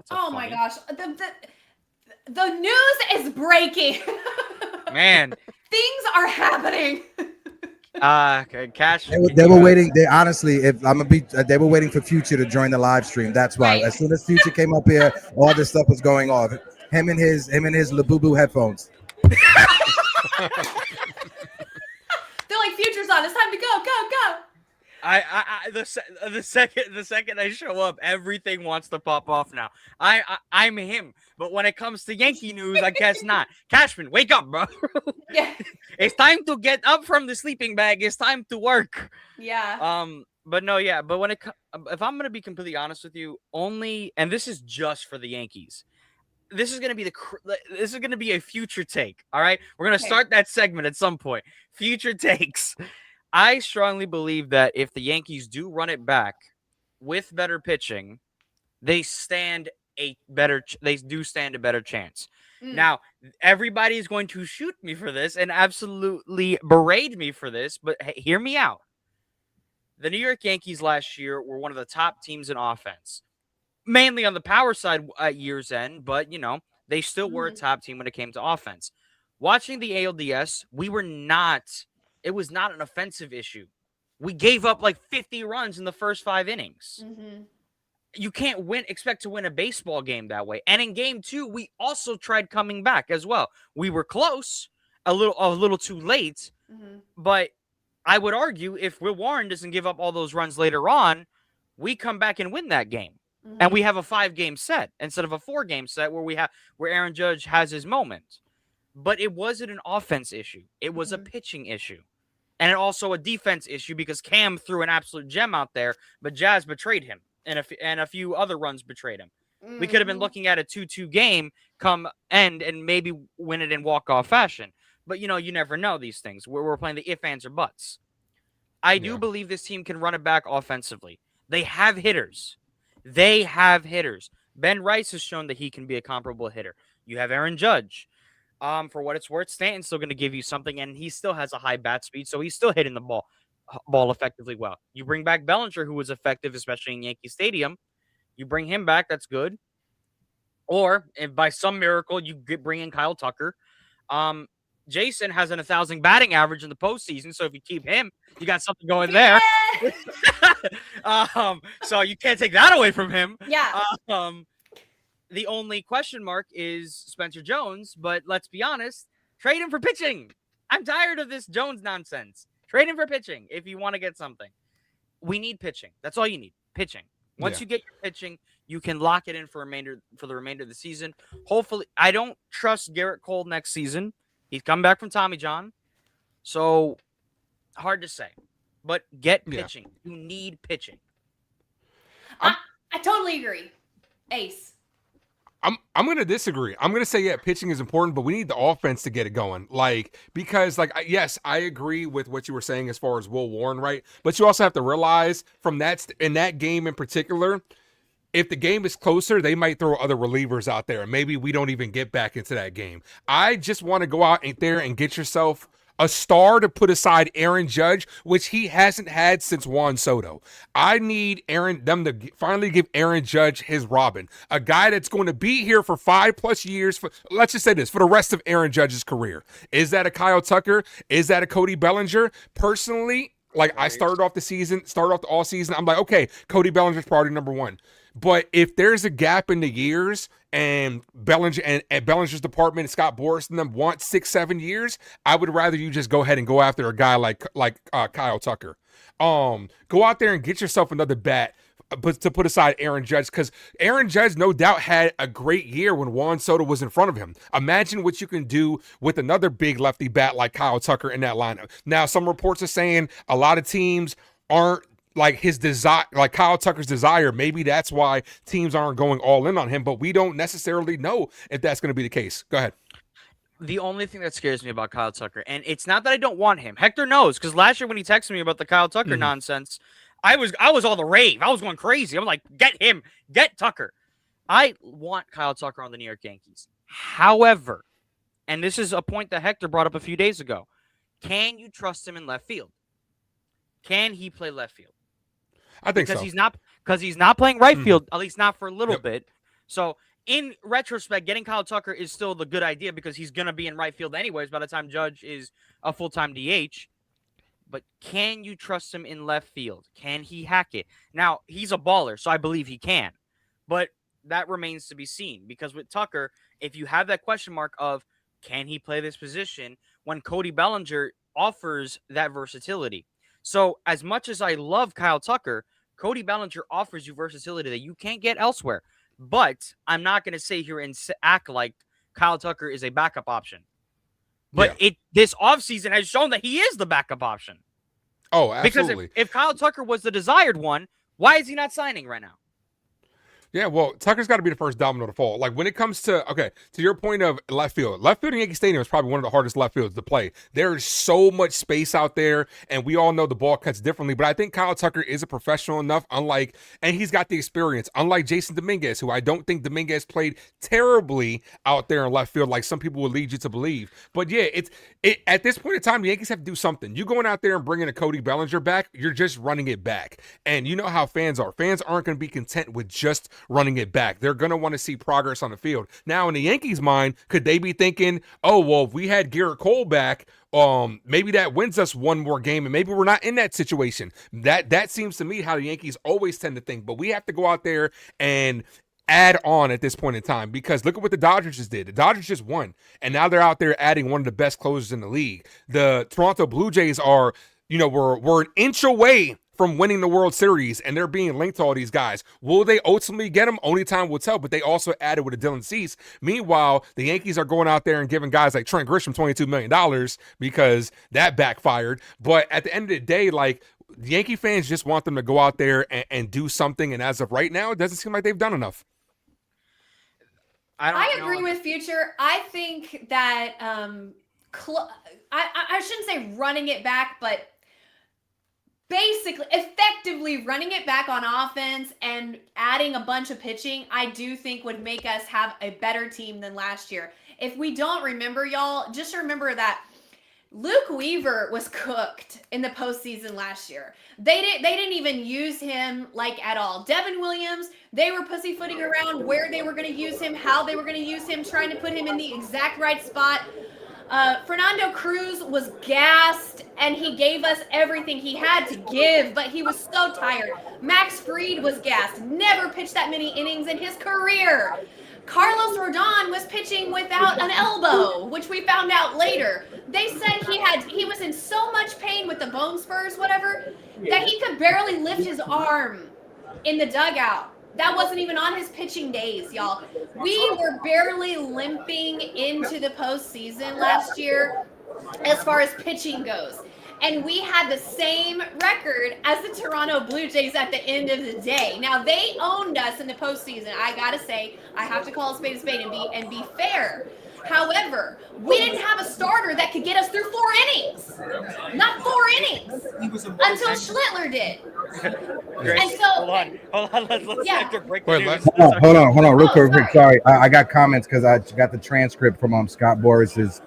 Speaker 1: Oh my gosh, the news is breaking.
Speaker 5: Man,
Speaker 1: things are happening.
Speaker 5: Okay, Cash.
Speaker 3: They were waiting. They honestly, if I'm gonna be, they were waiting for Future to join the live stream. That's why.
Speaker 1: Right.
Speaker 3: As soon as Future came up here, all this stuff was going off. Him and his Labubu headphones.
Speaker 1: They're like, Future's on. It's time to go, go, go.
Speaker 5: The second I show up, everything wants to pop off now. I'm him, but when it comes to Yankee news, I guess not. Cashman, wake up, bro.
Speaker 1: Yeah.
Speaker 5: It's time to get up from the sleeping bag. It's time to work.
Speaker 1: Yeah.
Speaker 5: But no, yeah. But if I'm gonna be completely honest with you, and this is just for the Yankees. This is gonna be a future take. All right, we're gonna start that segment at some point. Future takes. I strongly believe that if the Yankees do run it back with better pitching, they do stand a better chance. Now, everybody is going to shoot me for this and absolutely berate me for this, but hey, hear me out. The New York Yankees last year were one of the top teams in offense, mainly on the power side at year's end, but, they still were a top team when it came to offense. Watching the ALDS, it was not an offensive issue. We gave up like 50 runs in the first 5 innings. You can't expect to win a baseball game that way. And in game 2, we also tried coming back as well. We were close, a little too late, but I would argue if Will Warren doesn't give up all those runs later on, we come back and win that game. And we have a 5-game set instead of a 4-game set where Aaron Judge has his moment. But it wasn't an offense issue. It was a pitching issue. And also a defense issue because Cam threw an absolute gem out there, but Jazz betrayed him, and a few other runs betrayed him. We could have been looking at a 2-2 game come end and maybe win it in walk-off fashion. But, you never know these things. We're playing the if, ands, or buts. I do believe this team can run it back offensively. They have hitters. Ben Rice has shown that he can be a comparable hitter. You have Aaron Judge. For what it's worth, Stanton's still going to give you something, and he still has a high bat speed, so he's still hitting the ball effectively well. You bring back Bellinger, who was effective, especially in Yankee Stadium. You bring him back, that's good. Or, if by some miracle, you bring in Kyle Tucker. Jason has an 1,000 batting average in the postseason, so if you keep him, you got something going there. So you can't take that away from him.
Speaker 1: Yeah.
Speaker 5: The only question mark is Spencer Jones, but let's be honest, trade him for pitching. I'm tired of this Jones nonsense. Trade him for pitching if you want to get something. We need pitching. That's all you need, pitching. Once you get your pitching, you can lock it in for the remainder of the season. Hopefully, I don't trust Garrett Cole next season. He's come back from Tommy John, so hard to say. But get pitching. You need pitching.
Speaker 1: I totally agree. Ace.
Speaker 2: I'm going to disagree. I'm going to say, pitching is important, but we need the offense to get it going. Because yes, I agree with what you were saying as far as Will Warren, right? But you also have to realize in that game in particular, if the game is closer, they might throw other relievers out there, and maybe we don't even get back into that game. I just want to go out there and get yourself a star to put aside Aaron Judge, which he hasn't had since Juan Soto. I need them to finally give Aaron Judge his Robin, a guy that's going to be here for 5+ years. Let's just say this, for the rest of Aaron Judge's career. Is that a Kyle Tucker? Is that a Cody Bellinger? Personally, I started off the all season. I'm like, okay, Cody Bellinger's priority number 1. But if there's a gap in the years and Bellinger and Bellinger's department and Scott Boras and them want 6-7 years, I would rather you just go ahead and go after a guy like Kyle Tucker. Go out there and get yourself another bat, but to put aside Aaron Judge, because Aaron Judge no doubt had a great year when Juan Soto was in front of him. Imagine what you can do with another big lefty bat like Kyle Tucker in that lineup. Now, some reports are saying a lot of teams aren't his desire, like Kyle Tucker's desire. Maybe that's why teams aren't going all in on him, but we don't necessarily know if that's going to be the case. Go ahead.
Speaker 5: The only thing that scares me about Kyle Tucker, and it's not that I don't want him. Hector knows, because last year when he texted me about the Kyle Tucker nonsense, I was all the rave. I was going crazy. I'm like, get him, get Tucker. I want Kyle Tucker on the New York Yankees. However, and this is a point that Hector brought up a few days ago, can you trust him in left field? Can he play left field?
Speaker 2: I think so.
Speaker 5: Because he's not playing right field, at least not for a little bit. So in retrospect, getting Kyle Tucker is still the good idea because he's going to be in right field anyways by the time Judge is a full-time DH. but can you trust him in left field? Can he hack it? Now, he's a baller, so I believe he can. But that remains to be seen, because with Tucker, if you have that question mark of can he play this position, when Cody Bellinger offers that versatility. So as much as I love Kyle Tucker, Cody Bellinger offers you versatility that you can't get elsewhere. But I'm not going to sit here and act like Kyle Tucker is a backup option. But this offseason has shown that he is the backup option.
Speaker 2: Oh, absolutely.
Speaker 5: Because if Kyle Tucker was the desired one, why is he not signing right now?
Speaker 2: Yeah, well, Tucker's got to be the first domino to fall. Like when it comes to, to your point of left field in Yankee Stadium is probably one of the hardest left fields to play. There's so much space out there, and we all know the ball cuts differently, but I think Kyle Tucker is a professional enough, and he's got the experience, unlike Jason Dominguez, who I don't think Dominguez played terribly out there in left field like some people would lead you to believe. But yeah, at this point in time, the Yankees have to do something. You going out there and bringing a Cody Bellinger back, you're just running it back. And you know how fans are. Fans aren't going to be content with just running it back. They're going to want to see progress on the field. Now, in the Yankees' mind, could they be thinking, oh, well, if we had Garrett Cole back, maybe that wins us one more game, and maybe we're not in that situation. That seems to me how the Yankees always tend to think. But we have to go out there and add on at this point in time, because look at what the Dodgers just did. The Dodgers just won, and now they're out there adding one of the best closers in the league. The Toronto Blue Jays are, we're an inch away from winning the World Series, and they're being linked to all these guys. Will they ultimately get them? Only time will tell, but they also added with a Dylan Cease. Meanwhile, the Yankees are going out there and giving guys like Trent Grisham $22 million because that backfired. But at the end of the day, like, the Yankee fans just want them to go out there and do something, and as of right now, it doesn't seem like they've done enough.
Speaker 1: I agree with Future. I think that I shouldn't say running it back, but basically, effectively running it back on offense and adding a bunch of pitching, I do think would make us have a better team than last year. If we don't remember, y'all, just remember that Luke Weaver was cooked in the postseason last year. They didn't even use him like at all. Devin Williams, they were pussyfooting around where they were going to use him, how they were going to use him, trying to put him in the exact right spot. Fernando Cruz was gassed, and he gave us everything he had to give, but he was so tired. Max Fried was gassed, never pitched that many innings in his career. Carlos Rodon was pitching without an elbow, which we found out later. They said he was in so much pain with the bone spurs, whatever, that he could barely lift his arm in the dugout. That wasn't even on his pitching days, y'all. We were barely limping into the postseason last year as far as pitching goes. And we had the same record as the Toronto Blue Jays at the end of the day. Now, they owned us in the postseason. I got to say, I have to call a spade and be fair. However, we didn't have a starter that could get us through 4 innings. Not 4 innings. Until Schlittler did. And so,
Speaker 5: hold on. Let's have to break the news.
Speaker 3: Hold on, real quick. Sorry, I got comments because I got the transcript from Scott Boris's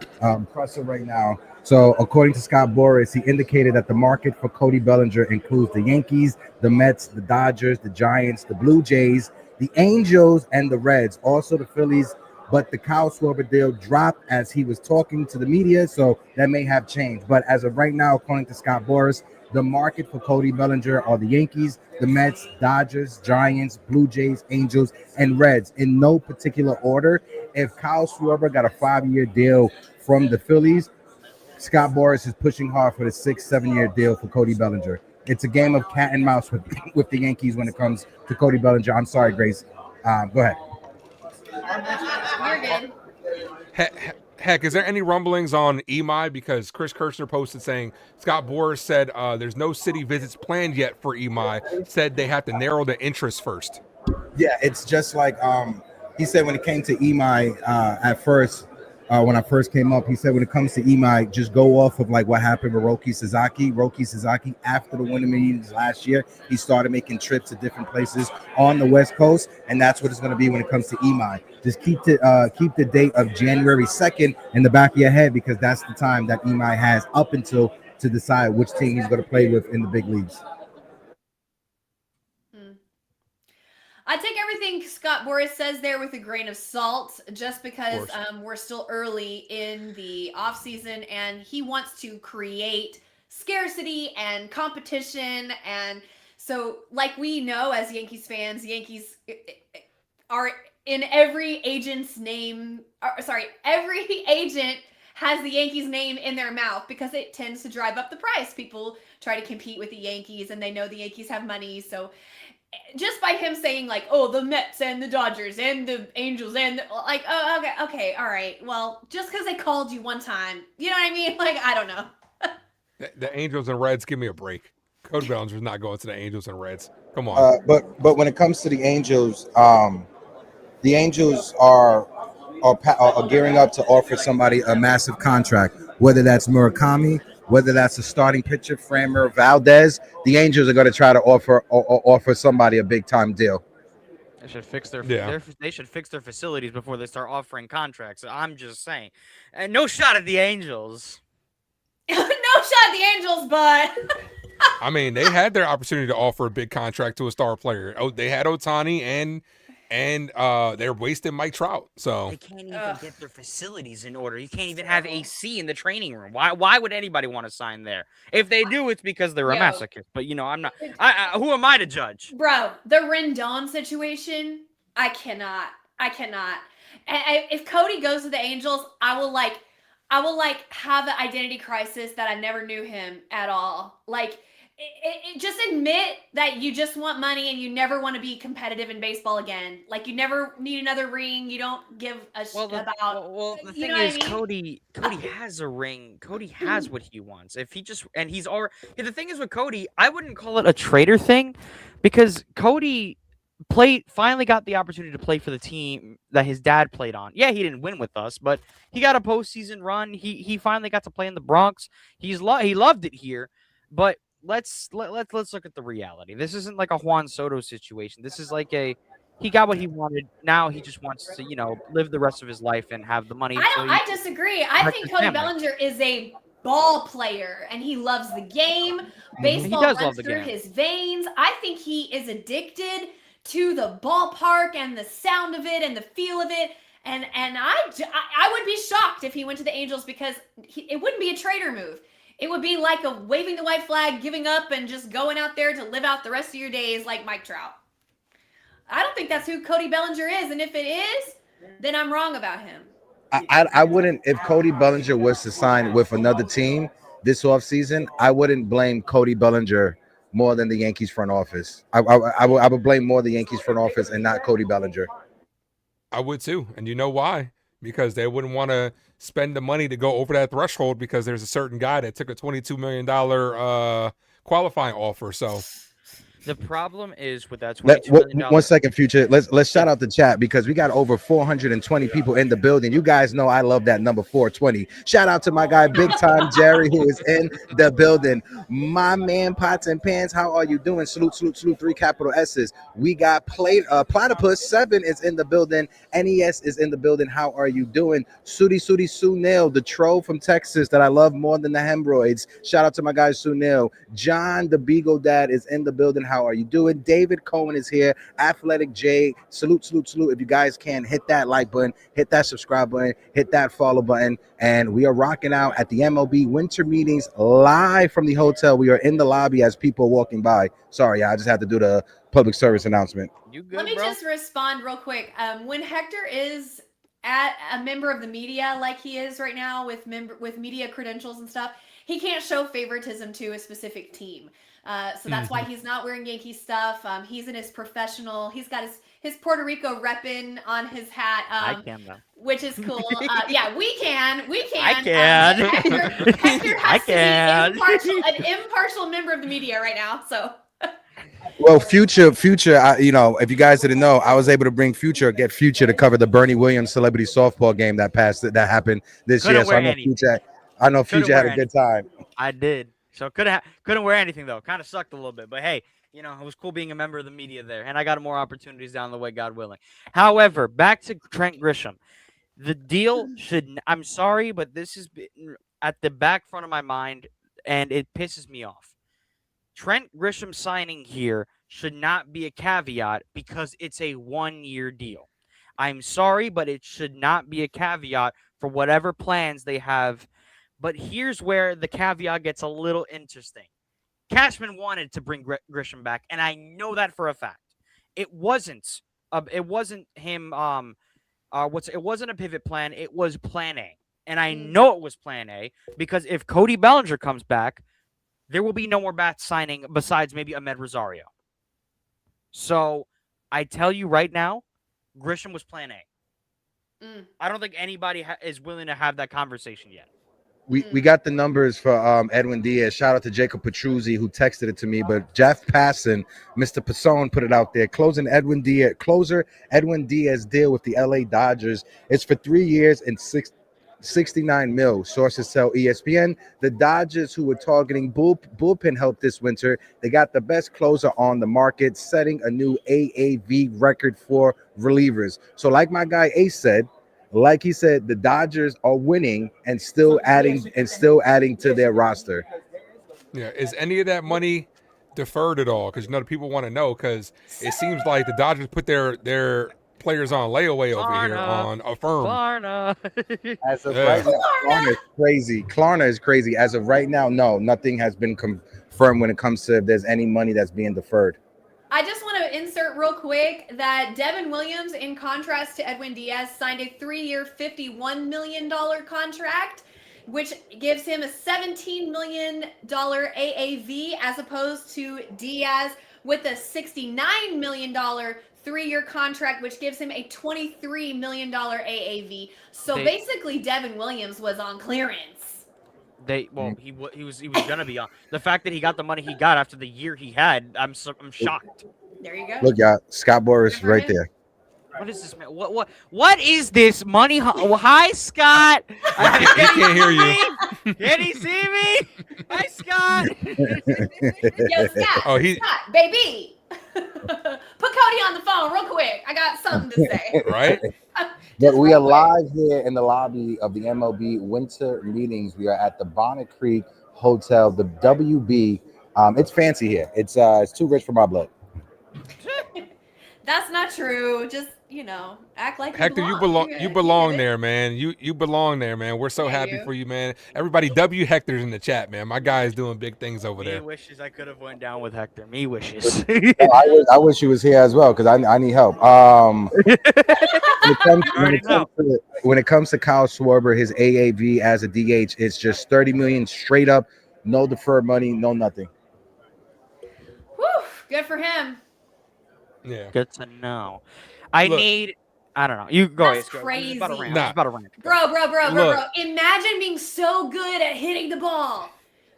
Speaker 3: presser right now. So, according to Scott Boras, he indicated that the market for Cody Bellinger includes the Yankees, the Mets, the Dodgers, the Giants, the Blue Jays, the Angels, and the Reds. Also, the Phillies. But the Kyle Schwarber deal dropped as he was talking to the media, so that may have changed. But as of right now, according to Scott Boras, the market for Cody Bellinger are the Yankees, the Mets, Dodgers, Giants, Blue Jays, Angels, and Reds in no particular order. If Kyle Schwarber got a 5-year deal from the Phillies, Scott Boras is pushing hard for the 6-7-year deal for Cody Bellinger. It's a game of cat and mouse with the Yankees when it comes to Cody Bellinger. I'm sorry, Grace. Go ahead.
Speaker 1: you're good.
Speaker 2: Heck, is there any rumblings on Imai? Because Chris Kirchner posted saying Scott Boras said there's no city visits planned yet for Imai. Said they have to narrow the interest first.
Speaker 3: Yeah, it's just like he said when it came to Imai at first. When I first came up, he said when it comes to Imai, just go off of like what happened with Roki Sasaki. After the Winter Meetings last year, he started making trips to different places on the West Coast, and that's what it's going to be when it comes to Imai. Just keep the date of January 2nd in the back of your head, because that's the time that Imai has up until to decide which team he's going to play with in the big leagues.
Speaker 1: I take everything Scott Boras says there with a grain of salt, just because we're still early in the offseason, and he wants to create scarcity and competition. And so, like we know as Yankees fans, the Yankees are in every agent's name. Every agent has the Yankees name in their mouth because it tends to drive up the price. People try to compete with the Yankees and they know the Yankees have money. So just by him saying like, oh, the Mets and the Dodgers and the Angels and like, oh, okay, all right. Well, just because they called you one time, you know what I mean? Like, I don't know.
Speaker 2: The Angels and Reds, give me a break. Cody Bellinger's not going to the Angels and Reds. Come on.
Speaker 3: But when it comes to the Angels are gearing up to offer somebody a massive contract, whether that's Murakami, whether that's a starting pitcher, Framber Valdez. The Angels are going to try to offer somebody a big time deal.
Speaker 5: They should fix their facilities before they start offering contracts. I'm just saying, and no shot at the Angels.
Speaker 1: No shot at the Angels, but
Speaker 2: I mean, they had their opportunity to offer a big contract to a star player. Oh, they had Ohtani and they're wasting Mike Trout. So
Speaker 5: they can't even get their facilities in order. You can't even have AC in the training room. Why would anybody want to sign there? If they do, it's because they're a masochist. But I'm not. Who am I to judge?
Speaker 1: Bro, the Rendon situation, I cannot. And if Cody goes to the Angels, I will have an identity crisis that I never knew him at all. Like, just admit that you just want money and you never want to be competitive in baseball again. Like, you never need another ring. You don't give a shit about.
Speaker 5: Well, the thing is, Cody has a ring. Cody has what he wants. If he just and he's already. The thing is with Cody, I wouldn't call it a traitor thing, because Cody finally got the opportunity to play for the team that his dad played on. Yeah, he didn't win with us, but he got a postseason run. He finally got to play in the Bronx. He loved it here, but. Let's look at the reality. This isn't like a Juan Soto situation. This is like he got what he wanted. Now he just wants to, live the rest of his life and have the money.
Speaker 1: I disagree. I think Cody Bellinger is a ball player and he loves the game. Baseball runs through his veins. I think he is addicted to the ballpark and the sound of it and the feel of it. And I would be shocked if he went to the Angels, because it wouldn't be a traitor move. It would be like a waving the white flag, giving up, and just going out there to live out the rest of your days like Mike Trout. I don't think that's who Cody Bellinger is, and if it is, then I'm wrong about him.
Speaker 3: I wouldn't, if Cody Bellinger was to sign with another team this offseason, I wouldn't blame Cody Bellinger more than the Yankees front office. I would blame more the Yankees front office and not Cody Bellinger.
Speaker 2: I would too, and you know why? Because they wouldn't want to spend the money to go over that threshold, because there's a certain guy that took a $22 million qualifying offer. So
Speaker 5: the problem is with that $22 million.
Speaker 3: 1 second, Future. Let's shout out the chat, because we got over 420 people in the building. You guys know I love that number 420. Shout out to my guy Big Time Jerry, who is in the building. My man Pots and Pans, how are you doing? Salute, 3 capital S's. We got Platypus 7 is in the building. NES is in the building. How are you doing? Sudi Sunil, the troll from Texas that I love more than the hemorrhoids. Shout out to my guy Sunil. John, the Beagle Dad, is in the building. How are you doing? David Cohen is here. Athletic J, salute. If you guys can, hit that like button, hit that subscribe button, hit that follow button. And we are rocking out at the MLB Winter Meetings live from the hotel. We are in the lobby as people are walking by. Sorry, I just had to do the public service announcement.
Speaker 5: You good,
Speaker 1: Let me
Speaker 5: bro?
Speaker 1: just respond real quick. When Hector is at a member of the media like he is right now with media credentials and stuff, he can't show favoritism to a specific team. So that's why he's not wearing Yankee stuff. He's in his professional. He's got his Puerto Rico reppin' on his hat.
Speaker 5: I can though.
Speaker 1: Which is cool. Yeah, we can.
Speaker 5: I can.
Speaker 1: Hector
Speaker 5: I
Speaker 1: has
Speaker 5: can.
Speaker 1: to be an impartial member of the media right now. So.
Speaker 3: Well, Future, if you guys didn't know, I was able to get Future to cover the Bernie Williams celebrity softball game that happened this year. So I know Future had a good time.
Speaker 5: I did. So couldn't wear anything though. Kind of sucked a little bit, but hey, it was cool being a member of the media there, and I got more opportunities down the way, God willing. However, back to Trent Grisham, the deal should. I'm sorry, but this has been at the back front of my mind, and it pisses me off. Trent Grisham signing here should not be a caveat, because it's a 1-year deal. I'm sorry, but it should not be a caveat for whatever plans they have But here's where the caveat gets a little interesting. Cashman wanted to bring Grisham back, and I know that for a fact. It wasn't him. It wasn't a pivot plan. It was Plan A, and I know it was Plan A because if Cody Bellinger comes back, there will be no more bats signing besides maybe Ahmed Rosario. So I tell you right now, Grisham was Plan A. I don't think anybody is willing to have that conversation yet.
Speaker 3: We got the numbers for Edwin Diaz. Shout out to Jacob Petruzzi who texted it to me. But Jeff Passan, Mr. Passon put it out there. Closer Edwin Diaz deal with the LA Dodgers. It's for 3 years and 69 mil. Sources tell ESPN. The Dodgers, who were targeting bullpen help this winter, they got the best closer on the market, setting a new AAV record for relievers. So like my guy Ace said, like he said, the Dodgers are winning and still adding to their roster.
Speaker 2: Yeah, is any of that money deferred at all? Because the people want to know. Because it seems like the Dodgers put their players on layaway over here on a firm.
Speaker 5: Klarna.
Speaker 3: As of right now, Klarna is crazy. Klarna is crazy. As of right now, no, nothing has been confirmed when it comes to if there's any money that's being deferred.
Speaker 1: I just want to insert real quick that Devin Williams, in contrast to Edwin Diaz, signed a 3-year, $51 million contract, which gives him a $17 million AAV as opposed to Diaz with a $69 million 3-year contract, which gives him a $23 million AAV. So basically, Devin Williams was on clearance.
Speaker 5: He was gonna be on. The fact that he got the money he got after the year he had, I'm shocked.
Speaker 1: There you go.
Speaker 3: Look, y'all, Scott Boras right there.
Speaker 5: What is this, man? What is this money? Hi, Scott.
Speaker 2: He can't hear you.
Speaker 5: Can he see me? Hi, Scott.
Speaker 1: Yo, Scott. Scott, baby. Put Cody on the phone real quick. I got something to say.
Speaker 2: Right?
Speaker 3: But we are live here in the lobby of the MLB Winter Meetings. We are at the Bonnet Creek Hotel, the WB. It's fancy here. It's too rich for my blood.
Speaker 1: That's not true. Just, act like
Speaker 2: Hector, you belong there, man. You belong there, man. We're so happy for you, man. Everybody, W Hector's in the chat, man. My guy is doing big things over there.
Speaker 5: Me wishes I could have went down with Hector. Me wishes.
Speaker 3: I wish he was here as well because I need help. When it comes to Kyle Schwarber, his AAV as a DH, it's just 30 million straight up, no deferred money, no nothing.
Speaker 1: Whew, good for him.
Speaker 2: Yeah.
Speaker 5: Good to know. I don't know. You go.
Speaker 1: That's crazy.
Speaker 5: About a rant.
Speaker 1: Bro. Imagine being so good at hitting the ball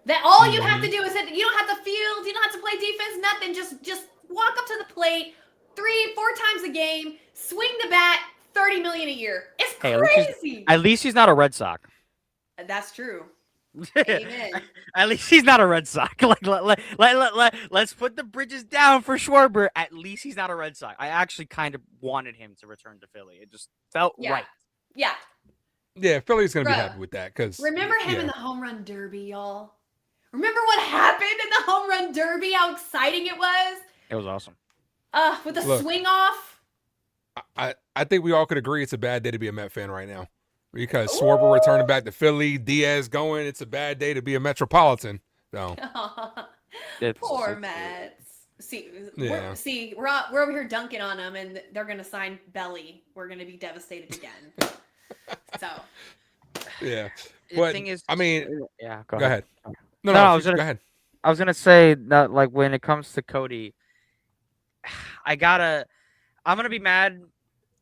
Speaker 1: that all you have to do is hit. You don't have to field. You don't have to play defense. Nothing. Just walk up to the plate 3-4 times a game. Swing the bat. 30 million a year. It's crazy.
Speaker 5: At least he's not a Red Sox.
Speaker 1: That's true. Amen.
Speaker 5: At least he's not a Red Sox. Let's put the bridges down for Schwarber. At least he's not a Red Sox. I actually kind of wanted him to return to Philly. It just felt right.
Speaker 1: Yeah.
Speaker 2: Yeah, Philly's gonna be happy with that because
Speaker 1: remember him in the home run derby, y'all. Remember what happened in the home run derby? How exciting it was.
Speaker 5: It was awesome.
Speaker 1: With the swing off.
Speaker 2: I think we all could agree it's a bad day to be a Met fan right now. Because Schwarber returning back to Philly, Diaz going, it's a bad day to be a Metropolitan. So.
Speaker 1: Poor Mets. We're over here dunking on them, and they're going to sign Belly. We're going to be devastated again. So.
Speaker 2: Yeah.
Speaker 5: The thing is,
Speaker 2: go ahead. No, go ahead.
Speaker 5: I was going to say that, when it comes to Cody, I'm going to be mad.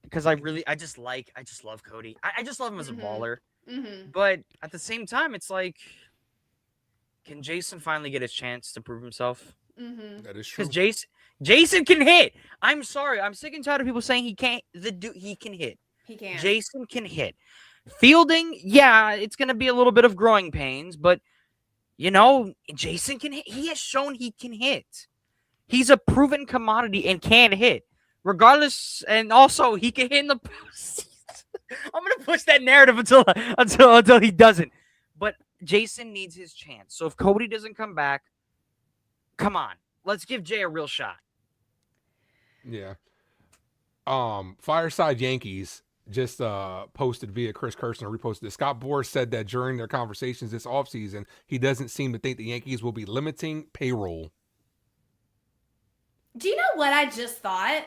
Speaker 5: Because I just love Cody. I just love him as a baller. Mm-hmm. But at the same time, it's like, can Jason finally get his chance to prove himself?
Speaker 1: Mm-hmm.
Speaker 2: That is true.
Speaker 5: Because Jason can hit. I'm sorry. I'm sick and tired of people saying he can't. He can hit.
Speaker 1: He can.
Speaker 5: Jason can hit. Fielding, yeah, it's going to be a little bit of growing pains. But, Jason can hit. He has shown he can hit. He's a proven commodity and can hit. Regardless, and also he can hit in the postseason. I'm gonna push that narrative until he doesn't. But Jason needs his chance. So if Cody doesn't come back, come on, let's give Jay a real shot.
Speaker 2: Yeah. Fireside Yankees just posted via Chris Kirsten, reposted it. Scott Boras said that during their conversations this offseason, he doesn't seem to think the Yankees will be limiting payroll.
Speaker 1: Do you know what I just thought?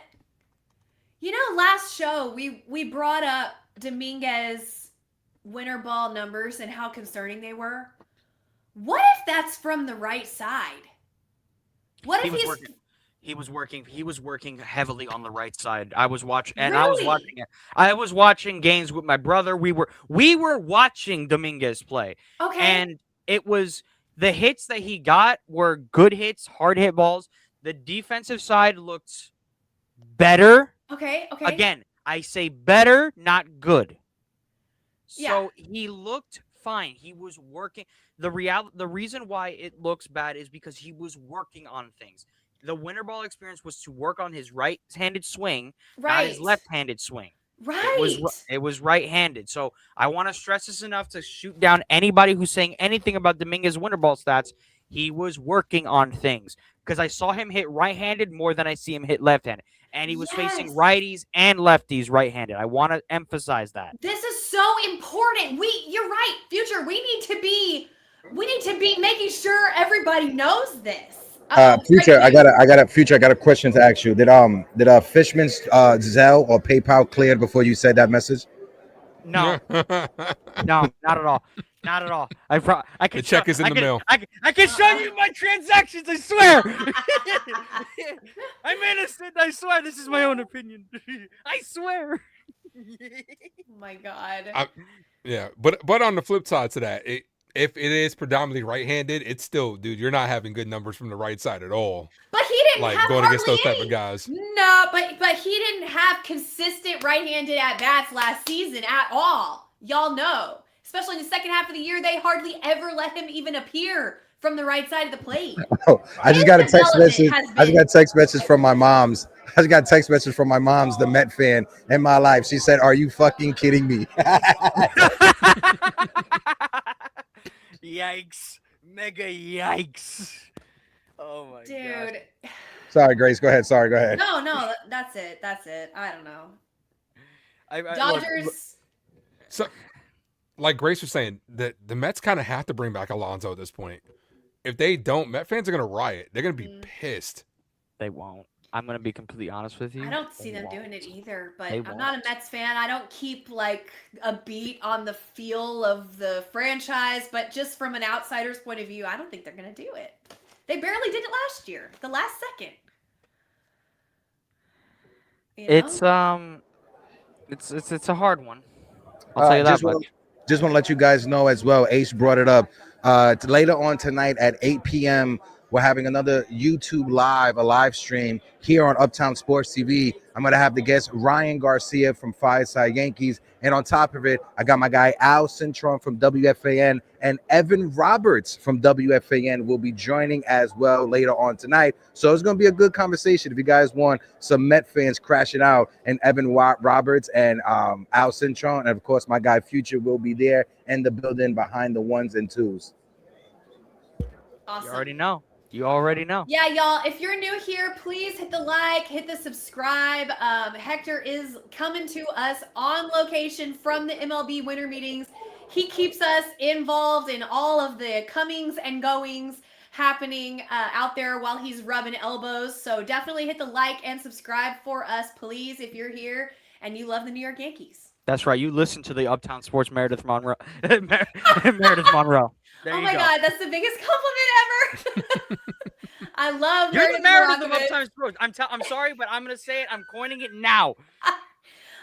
Speaker 1: You know, last show we brought up Dominguez winter ball numbers and how concerning they were. What if that's from the right side? What if
Speaker 5: he was working heavily on the right side. I was watching, and
Speaker 1: Really?
Speaker 5: I was watching games with my brother. We were watching Dominguez play,
Speaker 1: Okay.
Speaker 5: and it was the hits that he got were good hits, hard hit balls. The defensive side looked better.
Speaker 1: Okay.
Speaker 5: Again, I say better, not good.
Speaker 1: Yeah.
Speaker 5: So he looked fine. He was working. The reason why it looks bad is because he was working on things. The winter ball experience was to work on his right-handed swing, not his left-handed swing.
Speaker 1: Right.
Speaker 5: It was right-handed. So I want to stress this enough to shoot down anybody who's saying anything about Dominguez winter ball stats. He was working on things because I saw him hit right-handed more than I see him hit left-handed. And he was facing righties and lefties right-handed. I want to emphasize that.
Speaker 1: This is so important. You're right, Future. We need to be making sure everybody knows this.
Speaker 3: Future, I got a question to ask you. Did Fishman's Zelle or PayPal cleared before you said that message?
Speaker 5: No, no, not at all. Not at all. I can
Speaker 2: the check is in the mail.
Speaker 5: I can show you my transactions. I swear. I'm innocent. I swear. This is my own opinion. I swear.
Speaker 1: Oh my God.
Speaker 2: Yeah, but on the flip side to that, if it is predominantly right-handed, it's still, dude, you're not having good numbers from the right side at all.
Speaker 1: But he didn't have
Speaker 2: going against those type
Speaker 1: any.
Speaker 2: of guys.
Speaker 1: No, but he didn't have consistent right-handed at-bats last season at all. Y'all know. Especially in the second half of the year, they hardly ever let him even appear from the right side of the plate.
Speaker 3: Oh, I just got a text message from my mom's. The Met fan in my life. She said, "Are you fucking kidding me?"
Speaker 5: Yikes. Mega yikes. Oh my god.
Speaker 1: Dude.
Speaker 3: Sorry, Grace. Go ahead. Sorry, go ahead.
Speaker 1: No, that's it. I don't know. Dodgers.
Speaker 2: So, like Grace was saying, the Mets kind of have to bring back Alonso at this point. If they don't, Met fans are going to riot. They're going to be pissed.
Speaker 5: They won't. I'm going to be completely honest with you.
Speaker 1: I don't see them doing it either, but
Speaker 5: They
Speaker 1: I'm
Speaker 5: won't.
Speaker 1: not a Mets fan. I don't keep like a beat on the feel of the franchise, but just from an outsider's point of view, I don't think they're going to do it. They barely did it last year, the last second. You know?
Speaker 5: It's a hard one. I'll tell you that much.
Speaker 3: Just want to let you guys know as well. Ace brought it up. Later on tonight at 8 p.m., we're having another YouTube live, a live stream here on Uptown Sports TV. I'm going to have the guest Ryan Garcia from Fireside Yankees. And on top of it, I got my guy Al Cintron from WFAN and Evan Roberts from WFAN will be joining as well later on tonight. So it's going to be a good conversation. If you guys want some Met fans crashing out, and Evan Roberts and Al Cintron, and of course my guy Future will be there in the building behind the ones and twos.
Speaker 1: Awesome.
Speaker 5: You already know.
Speaker 1: Yeah, y'all, if you're new here, please hit the like, hit the subscribe. Hector is coming to us on location from the MLB Winter Meetings. He keeps us involved in all of the comings and goings happening out there while he's rubbing elbows. So definitely hit the like and subscribe for us, please, if you're here and you love the New York Yankees.
Speaker 5: That's right. You listen to the Uptown Sports Meredith Monroe. Meredith Monroe.
Speaker 1: Oh my God, that's the biggest compliment ever. I love
Speaker 5: You're the Meredith of
Speaker 1: Monroe.
Speaker 5: Uptown Sports. I'm sorry, but I'm gonna say it. I'm coining it now.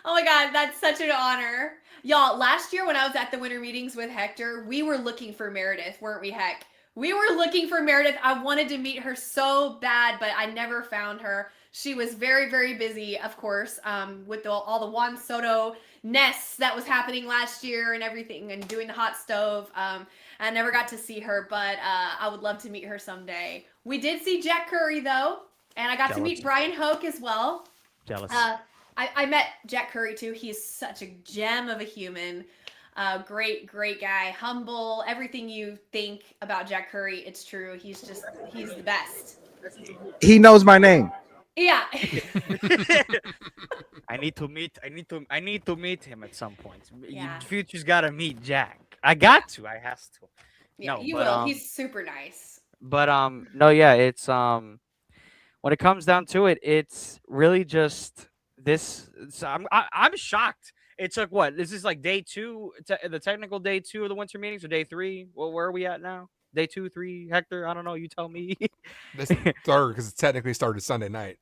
Speaker 1: Oh my God, that's such an honor. Y'all, last year when I was at the winter meetings with Hector, we were looking for Meredith, weren't we, Heck? We were looking for Meredith. I wanted to meet her so bad, but I never found her. She was very, very busy, of course, with all the Juan Soto nests that was happening last year and everything and doing the hot stove. I never got to see her, but I would love to meet her someday. We did see Jack Curry, though, and I got to meet Brian Hoke as well.
Speaker 5: Jealous.
Speaker 1: I met Jack Curry, too. He's such a gem of a human. Great guy. Humble. Everything you think about Jack Curry, it's true. He's the best.
Speaker 3: He knows my name.
Speaker 1: Yeah.
Speaker 5: I need to meet him at some point.
Speaker 1: Yeah.
Speaker 5: Future's gotta meet Jack. I got to. I has to.
Speaker 1: Yeah,
Speaker 5: No,
Speaker 1: you
Speaker 5: but
Speaker 1: will. He's super nice.
Speaker 5: no, yeah, it's when it comes down to it, it's really just this. I'm shocked. It took what? This is like day two, the technical day two of the winter meetings, or day three? Well, where are we at now? Day 2, 3, Hector? I don't know. You tell me.
Speaker 2: This third because it technically started Sunday night,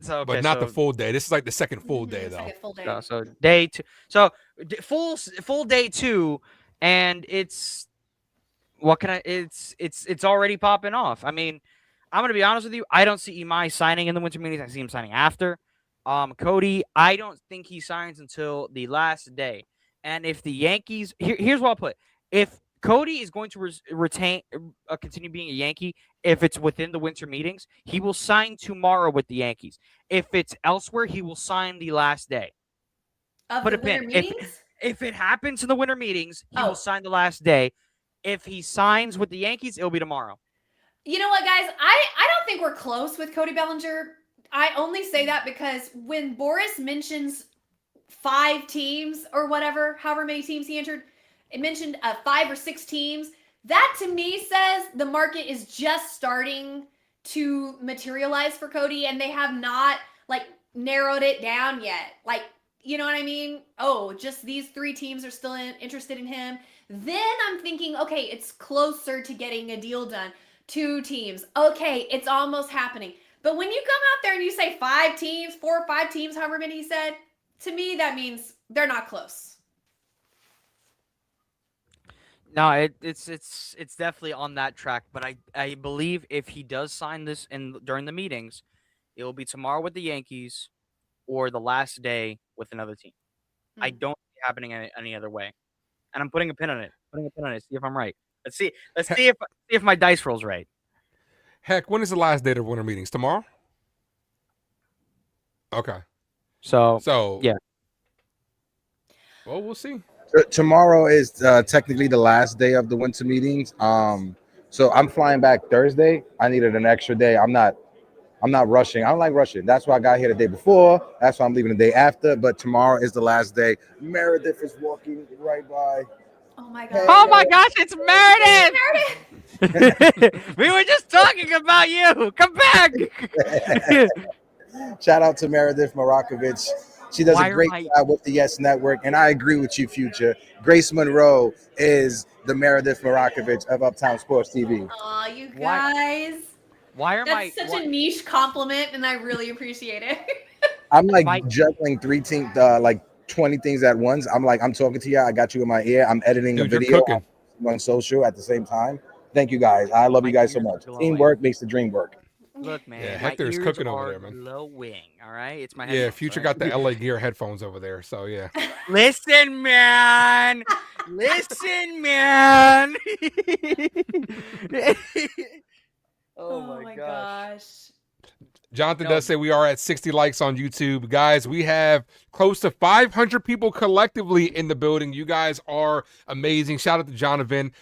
Speaker 5: So
Speaker 2: but
Speaker 5: okay,
Speaker 2: not the
Speaker 5: so
Speaker 2: full day. This is like the second full day though.
Speaker 1: Second full day.
Speaker 5: so day two. So full day two, and it's what can I? It's already popping off. I mean, I'm gonna be honest with you. I don't see Imai signing in the winter meetings. I see him signing after. Cody, I don't think he signs until the last day. And if the Yankees, here's what I'll put: if Cody is going to retain, continue being a Yankee, if it's within the winter meetings, he will sign tomorrow with the Yankees. If it's elsewhere, he will sign the last day.
Speaker 1: Of
Speaker 5: Put
Speaker 1: the
Speaker 5: a pin.
Speaker 1: winter meetings?
Speaker 5: If it happens in the winter meetings, he
Speaker 1: Oh.
Speaker 5: will sign the last day. If he signs with the Yankees, it'll be tomorrow.
Speaker 1: You know what, guys? I don't think we're close with Cody Bellinger. I only say that because when Boris mentions 5 teams or whatever, however many teams he entered, it mentioned 5 or 6 teams. That to me says the market is just starting to materialize for Cody, and they have not like narrowed it down yet. Like, you know what I mean? Oh, just these 3 teams are still interested in him. Then I'm thinking, okay, it's closer to getting a deal done. 2 teams. Okay, it's almost happening. But when you come out there and you say 5 teams, 4 or 5 teams, however many he said, to me that means they're not close.
Speaker 5: No, it's definitely on that track. But I believe if he does sign this during the meetings, it will be tomorrow with the Yankees, or the last day with another team. I don't see it happening any other way. And I'm putting a pin on it. See if I'm right. Let's see if my dice rolls right.
Speaker 2: Heck, when is the last day of winter meetings? Tomorrow? Okay.
Speaker 5: So yeah.
Speaker 2: Well, we'll see.
Speaker 3: Tomorrow is technically the last day of the winter meetings. So I'm flying back Thursday. I needed an extra day. I'm not rushing. I don't like rushing. That's why I got here the day before. That's why I'm leaving the day after. But tomorrow is the last day. Meredith is walking right by.
Speaker 1: Oh my god.
Speaker 5: Oh my gosh, it's Meredith! We were just talking about you. Come back.
Speaker 3: Shout out to Meredith Morakovich. She does a great job with the Yes Network, and I agree with you, Future. Grace Monroe is the Meredith Morakovich of Uptown Sports TV.
Speaker 1: Aw, you guys. That's such a niche compliment, and I really appreciate it.
Speaker 3: I'm like juggling 3 things, like 20 things at once. I'm talking to you. I got you in my ear. I'm editing a video on social at the same time. Thank you guys. I love you guys so much. Teamwork makes the dream work.
Speaker 5: Look, man.
Speaker 2: Yeah, Hector is cooking over there, man.
Speaker 5: Glowing, all right? It's my
Speaker 2: headphones, Future got the LA Gear headphones over there, so yeah.
Speaker 5: Listen, man. Listen, man.
Speaker 1: Oh my gosh.
Speaker 2: Jonathan does say we are at 60 likes on YouTube. Guys, we have close to 500 people collectively in the building. You guys are amazing. Shout out to Jonathan.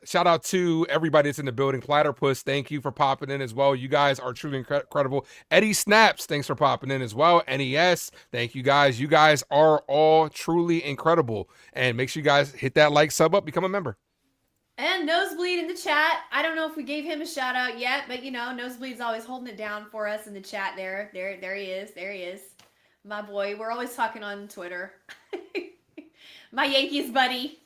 Speaker 2: Shout out to everybody that's in the building. Platypus, thank you for popping in as well. You guys are truly incredible. Eddie Snaps, thanks for popping in as well. NES, thank you guys. You guys are all truly incredible. And make sure you guys hit that like, sub up, become a member.
Speaker 1: And Nosebleed in the chat. I don't know if we gave him a shout out yet, but you know, Nosebleed's always holding it down for us in the chat there. There he is. There he is. My boy. We're always talking on Twitter. My Yankees buddy.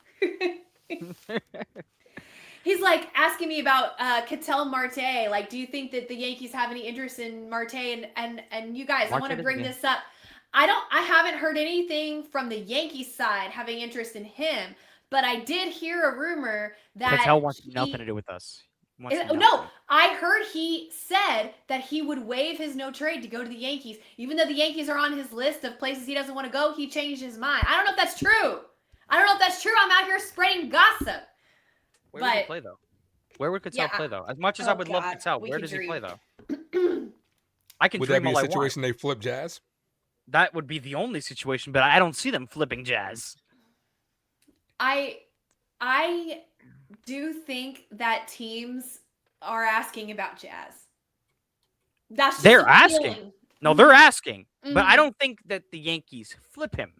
Speaker 1: He's like asking me about Ketel Marte. Like, do you think that the Yankees have any interest in Marte? And you guys, I want to bring this up. I haven't heard anything from the Yankees side having interest in him. But I did hear a rumor that
Speaker 5: Ketel wants nothing to do with us.
Speaker 1: No, I heard he said that he would waive his no trade to go to the Yankees. Even though the Yankees are on his list of places he doesn't want to go, he changed his mind. I don't know if that's true. I'm out here spreading gossip.
Speaker 5: Where would he play, though? Where would Ketel play, though? As much as I would love Ketel, where does he play, though? I can
Speaker 2: would
Speaker 5: dream
Speaker 2: that be
Speaker 5: all
Speaker 2: a situation they flip Jazz?
Speaker 5: That would be the only situation, but I don't see them flipping Jazz.
Speaker 1: I do think that teams are asking about Jazz. That's just
Speaker 5: They're
Speaker 1: a
Speaker 5: asking.
Speaker 1: feeling.
Speaker 5: No, they're asking. But I
Speaker 1: Mhm.
Speaker 5: don't think that the Yankees flip him.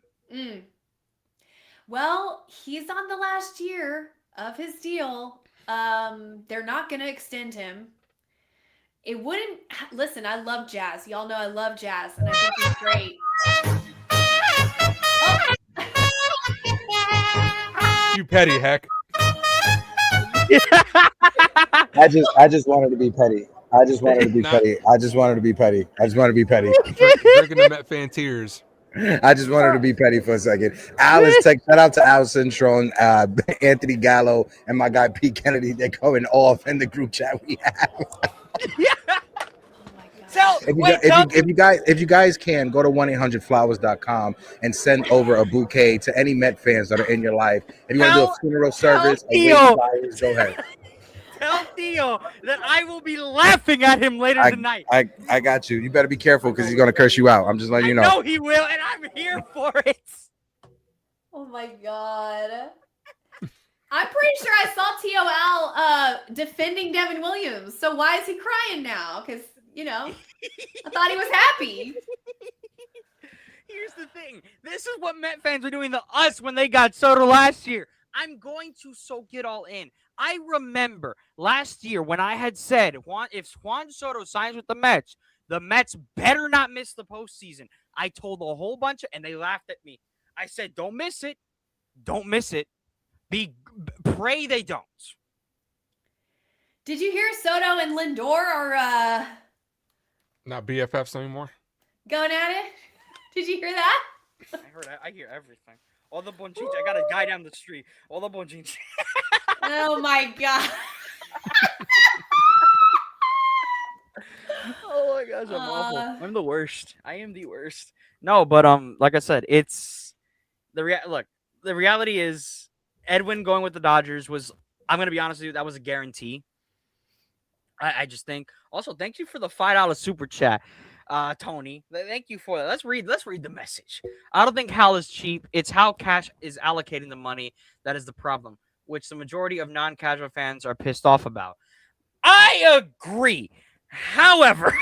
Speaker 1: Well, he's on the last year of his deal. They're not going to extend him. It wouldn't. Listen, I love Jazz. Y'all know I love Jazz, and I think he's great.
Speaker 2: You petty heck.
Speaker 3: I just wanted to be petty. I just wanted to be
Speaker 2: Nah.
Speaker 3: petty. I just wanted to be petty. I just wanted to be petty.
Speaker 2: Drinking the Met fan tears.
Speaker 3: I just wanted to be petty for a second. Alice, shout out to Allison Strong, Anthony Gallo, and my guy Pete Kennedy. They're going off in the group chat we have. If you guys can go to 1-800-Flowers.com and send over a bouquet to any Met fans that are in your life. If you want to do a funeral service, go ahead.
Speaker 5: Tell Theo that I will be laughing at him later tonight.
Speaker 3: I got you. You better be careful because he's gonna curse you out. I'm just letting you know.
Speaker 5: I know he will, and I'm here for it.
Speaker 1: Oh my god. I'm pretty sure I saw TOL defending Devin Williams. So why is he crying now? Because, I thought he was happy.
Speaker 5: Here's the thing. This is what Met fans were doing to us when they got Soto last year. I'm going to soak it all in. I remember last year when I had said, if Juan Soto signs with the Mets better not miss the postseason. I told a whole bunch and they laughed at me. I said, don't miss it. Don't miss it. Pray they don't.
Speaker 1: Did you hear Soto and Lindor are
Speaker 2: Not BFFs anymore.
Speaker 1: going at it? Did you hear that?
Speaker 5: I hear everything. All the Bonjinch. I got a guy down the street. All the Bonjinch.
Speaker 1: Oh my god.
Speaker 5: Oh my gosh, I'm awful. I'm the worst. I am the worst. No, but like I said, it's the reality is Edwin going with the Dodgers was, I'm gonna be honest with you, that was a guarantee. I just think. Also, thank you for the $5 super chat, Tony. Thank you for that. Let's read the message. I don't think Hal is cheap. It's how Cash is allocating the money that is the problem, which the majority of non-casual fans are pissed off about. I agree. However,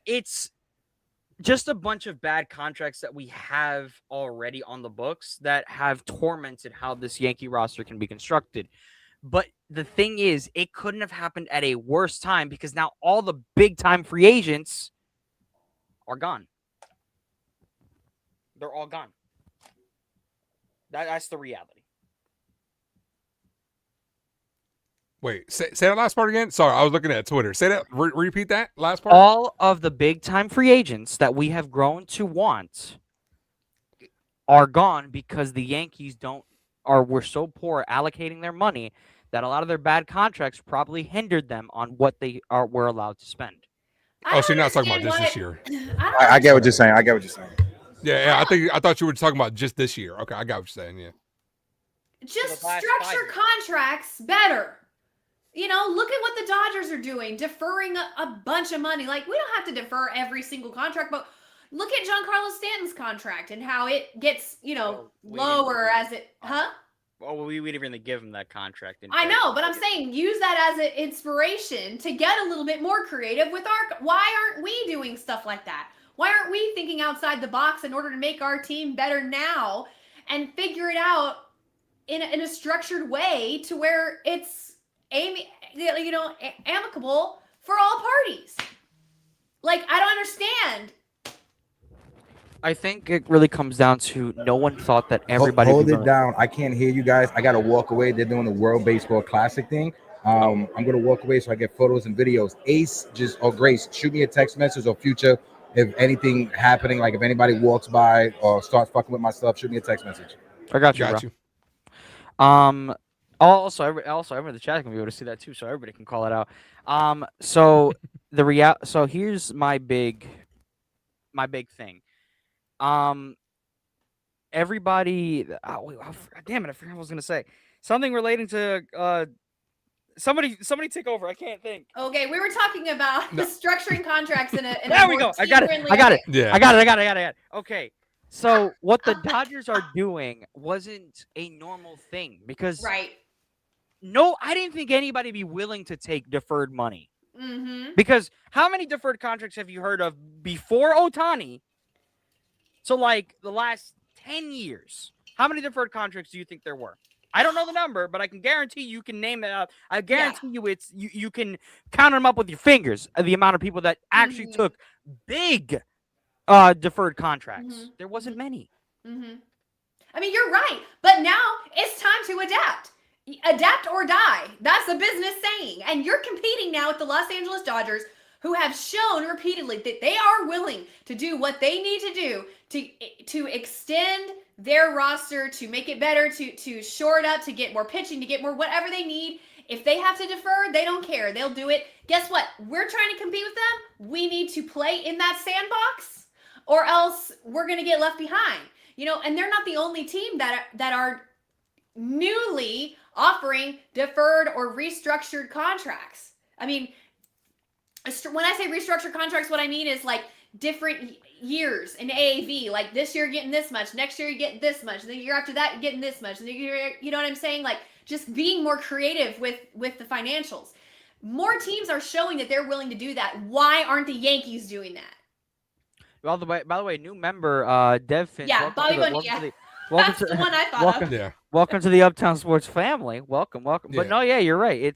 Speaker 5: it's just a bunch of bad contracts that we have already on the books that have tormented how this Yankee roster can be constructed. But the thing is, it couldn't have happened at a worse time because now all the big-time free agents are gone. They're all gone. That's the reality.
Speaker 2: Wait, say that last part again. Sorry, I was looking at Twitter. Say that. Repeat that last part.
Speaker 5: All of the big-time free agents that we have grown to want are gone because the Yankees were so poor allocating their money that a lot of their bad contracts probably hindered them on what they were allowed to spend.
Speaker 2: Oh, so you're not talking about just this year.
Speaker 3: I get what you're saying.
Speaker 2: Yeah. I thought you were talking about just this year. Okay, I got what you're saying. Yeah.
Speaker 1: Just structure contracts better. Look at what the Dodgers are doing, deferring a bunch of money. Like, we don't have to defer every single contract, but look at Giancarlo Stanton's contract and how it gets, lower as it,
Speaker 5: Well, we didn't really give him that contract.
Speaker 1: I know, but I'm saying use that as an inspiration to get a little bit more creative with why aren't we doing stuff like that? Why aren't we thinking outside the box in order to make our team better now and figure it out in a structured way to where it's amicable for all parties? Like, I don't understand.
Speaker 5: I think it really comes down to no one thought that everybody
Speaker 3: hold it down. I can't hear you guys. I gotta walk away. They're doing the World Baseball Classic thing. I'm gonna walk away so I get photos and videos. Ace or Grace, shoot me a text message or Future if anything happening. Like if anybody walks by or starts fucking with my stuff, shoot me a text message.
Speaker 5: I got you. Also, everyone in the chat can be able to see that too, so everybody can call it out. So here's my big thing. Everybody. Damn it! I forgot what I was gonna say. Something relating to somebody take over. I can't think.
Speaker 1: Okay, we were talking about structuring contracts in a.
Speaker 5: There we go. I got it.
Speaker 2: Yeah.
Speaker 5: I got it. Okay. So what the Dodgers are doing wasn't a normal thing because
Speaker 1: right.
Speaker 5: No, I didn't think anybody would be willing to take deferred money.
Speaker 1: Mm-hmm.
Speaker 5: Because how many deferred contracts have you heard of before Ohtani? So, like, the last 10 years, how many deferred contracts do you think there were? I don't know the number, but I can guarantee you can name it up. I guarantee you you can count them up with your fingers, the amount of people that actually took big deferred contracts. There wasn't many.
Speaker 1: Mm-hmm. I mean, you're right, but now it's time to adapt. Adapt or die. That's a business saying. And you're competing now with the Los Angeles Dodgers, who have shown repeatedly that they are willing to do what they need to do to extend their roster, to make it better, to shore it up, to get more pitching, to get more whatever they need. If they have to defer, they don't care. They'll do it. Guess what? We're trying to compete with them. We need to play in that sandbox, or else we're going to get left behind. You know, and they're not the only team that are newly offering deferred or restructured contracts. I mean, when I say restructured contracts, what I mean is like different years in AAV. Like this year you're getting this much, next year you're getting this much, and the year after that you're getting this much. And you know what I'm saying? Like just being more creative with the financials. More teams are showing that they're willing to do that. Why aren't the Yankees doing that?
Speaker 5: By the way, new member, Dev Finch.
Speaker 1: Yeah, Bobby Bonilla. That's the one I thought of.
Speaker 2: Yeah.
Speaker 5: Welcome to the Uptown Sports family. Welcome.
Speaker 2: Yeah.
Speaker 5: But no, yeah, you're right.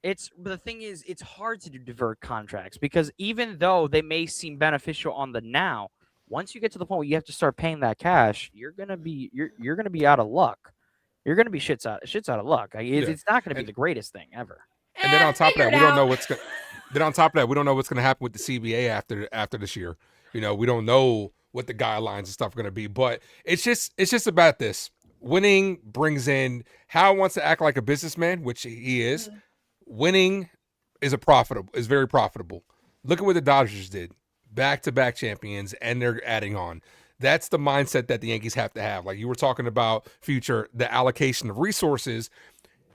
Speaker 5: But the thing is, it's hard to do deferred contracts because even though they may seem beneficial on the now, once you get to the point where you have to start paying that cash, you're gonna be out of luck. You're gonna be shits out of luck. It's not gonna be the greatest thing ever.
Speaker 2: And then on top of that, we don't know what's gonna. Then on top of that, we don't know what's gonna happen with the CBA after this year. You know, we don't know what the guidelines and stuff are gonna be. But it's just about this. Winning brings in Hal wants to act like a businessman, which he is. Mm-hmm. Winning is very profitable. Look at what the Dodgers did. Back-to-back champions, and they're adding on. That's the mindset that the Yankees have to have. Like you were talking about future, the allocation of resources.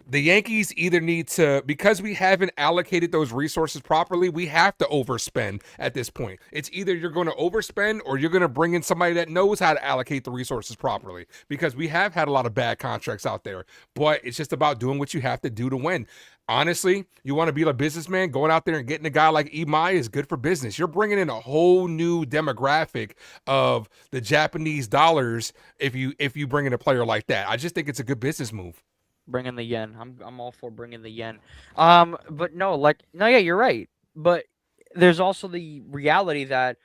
Speaker 2: The Yankees either need to, because we haven't allocated those resources properly, we have to overspend at this point. It's either you're going to overspend or you're going to bring in somebody that knows how to allocate the resources properly, because we have had a lot of bad contracts out there, but it's just about doing what you have to do to win. Honestly, you want to be a businessman, going out there and getting a guy like Imai is good for business. You're bringing in a whole new demographic of the Japanese dollars if you bring in a player like that. I just think it's a good business move.
Speaker 5: Bring in the yen. I'm all for bringing the yen. But no, yeah, you're right. But there's also the reality that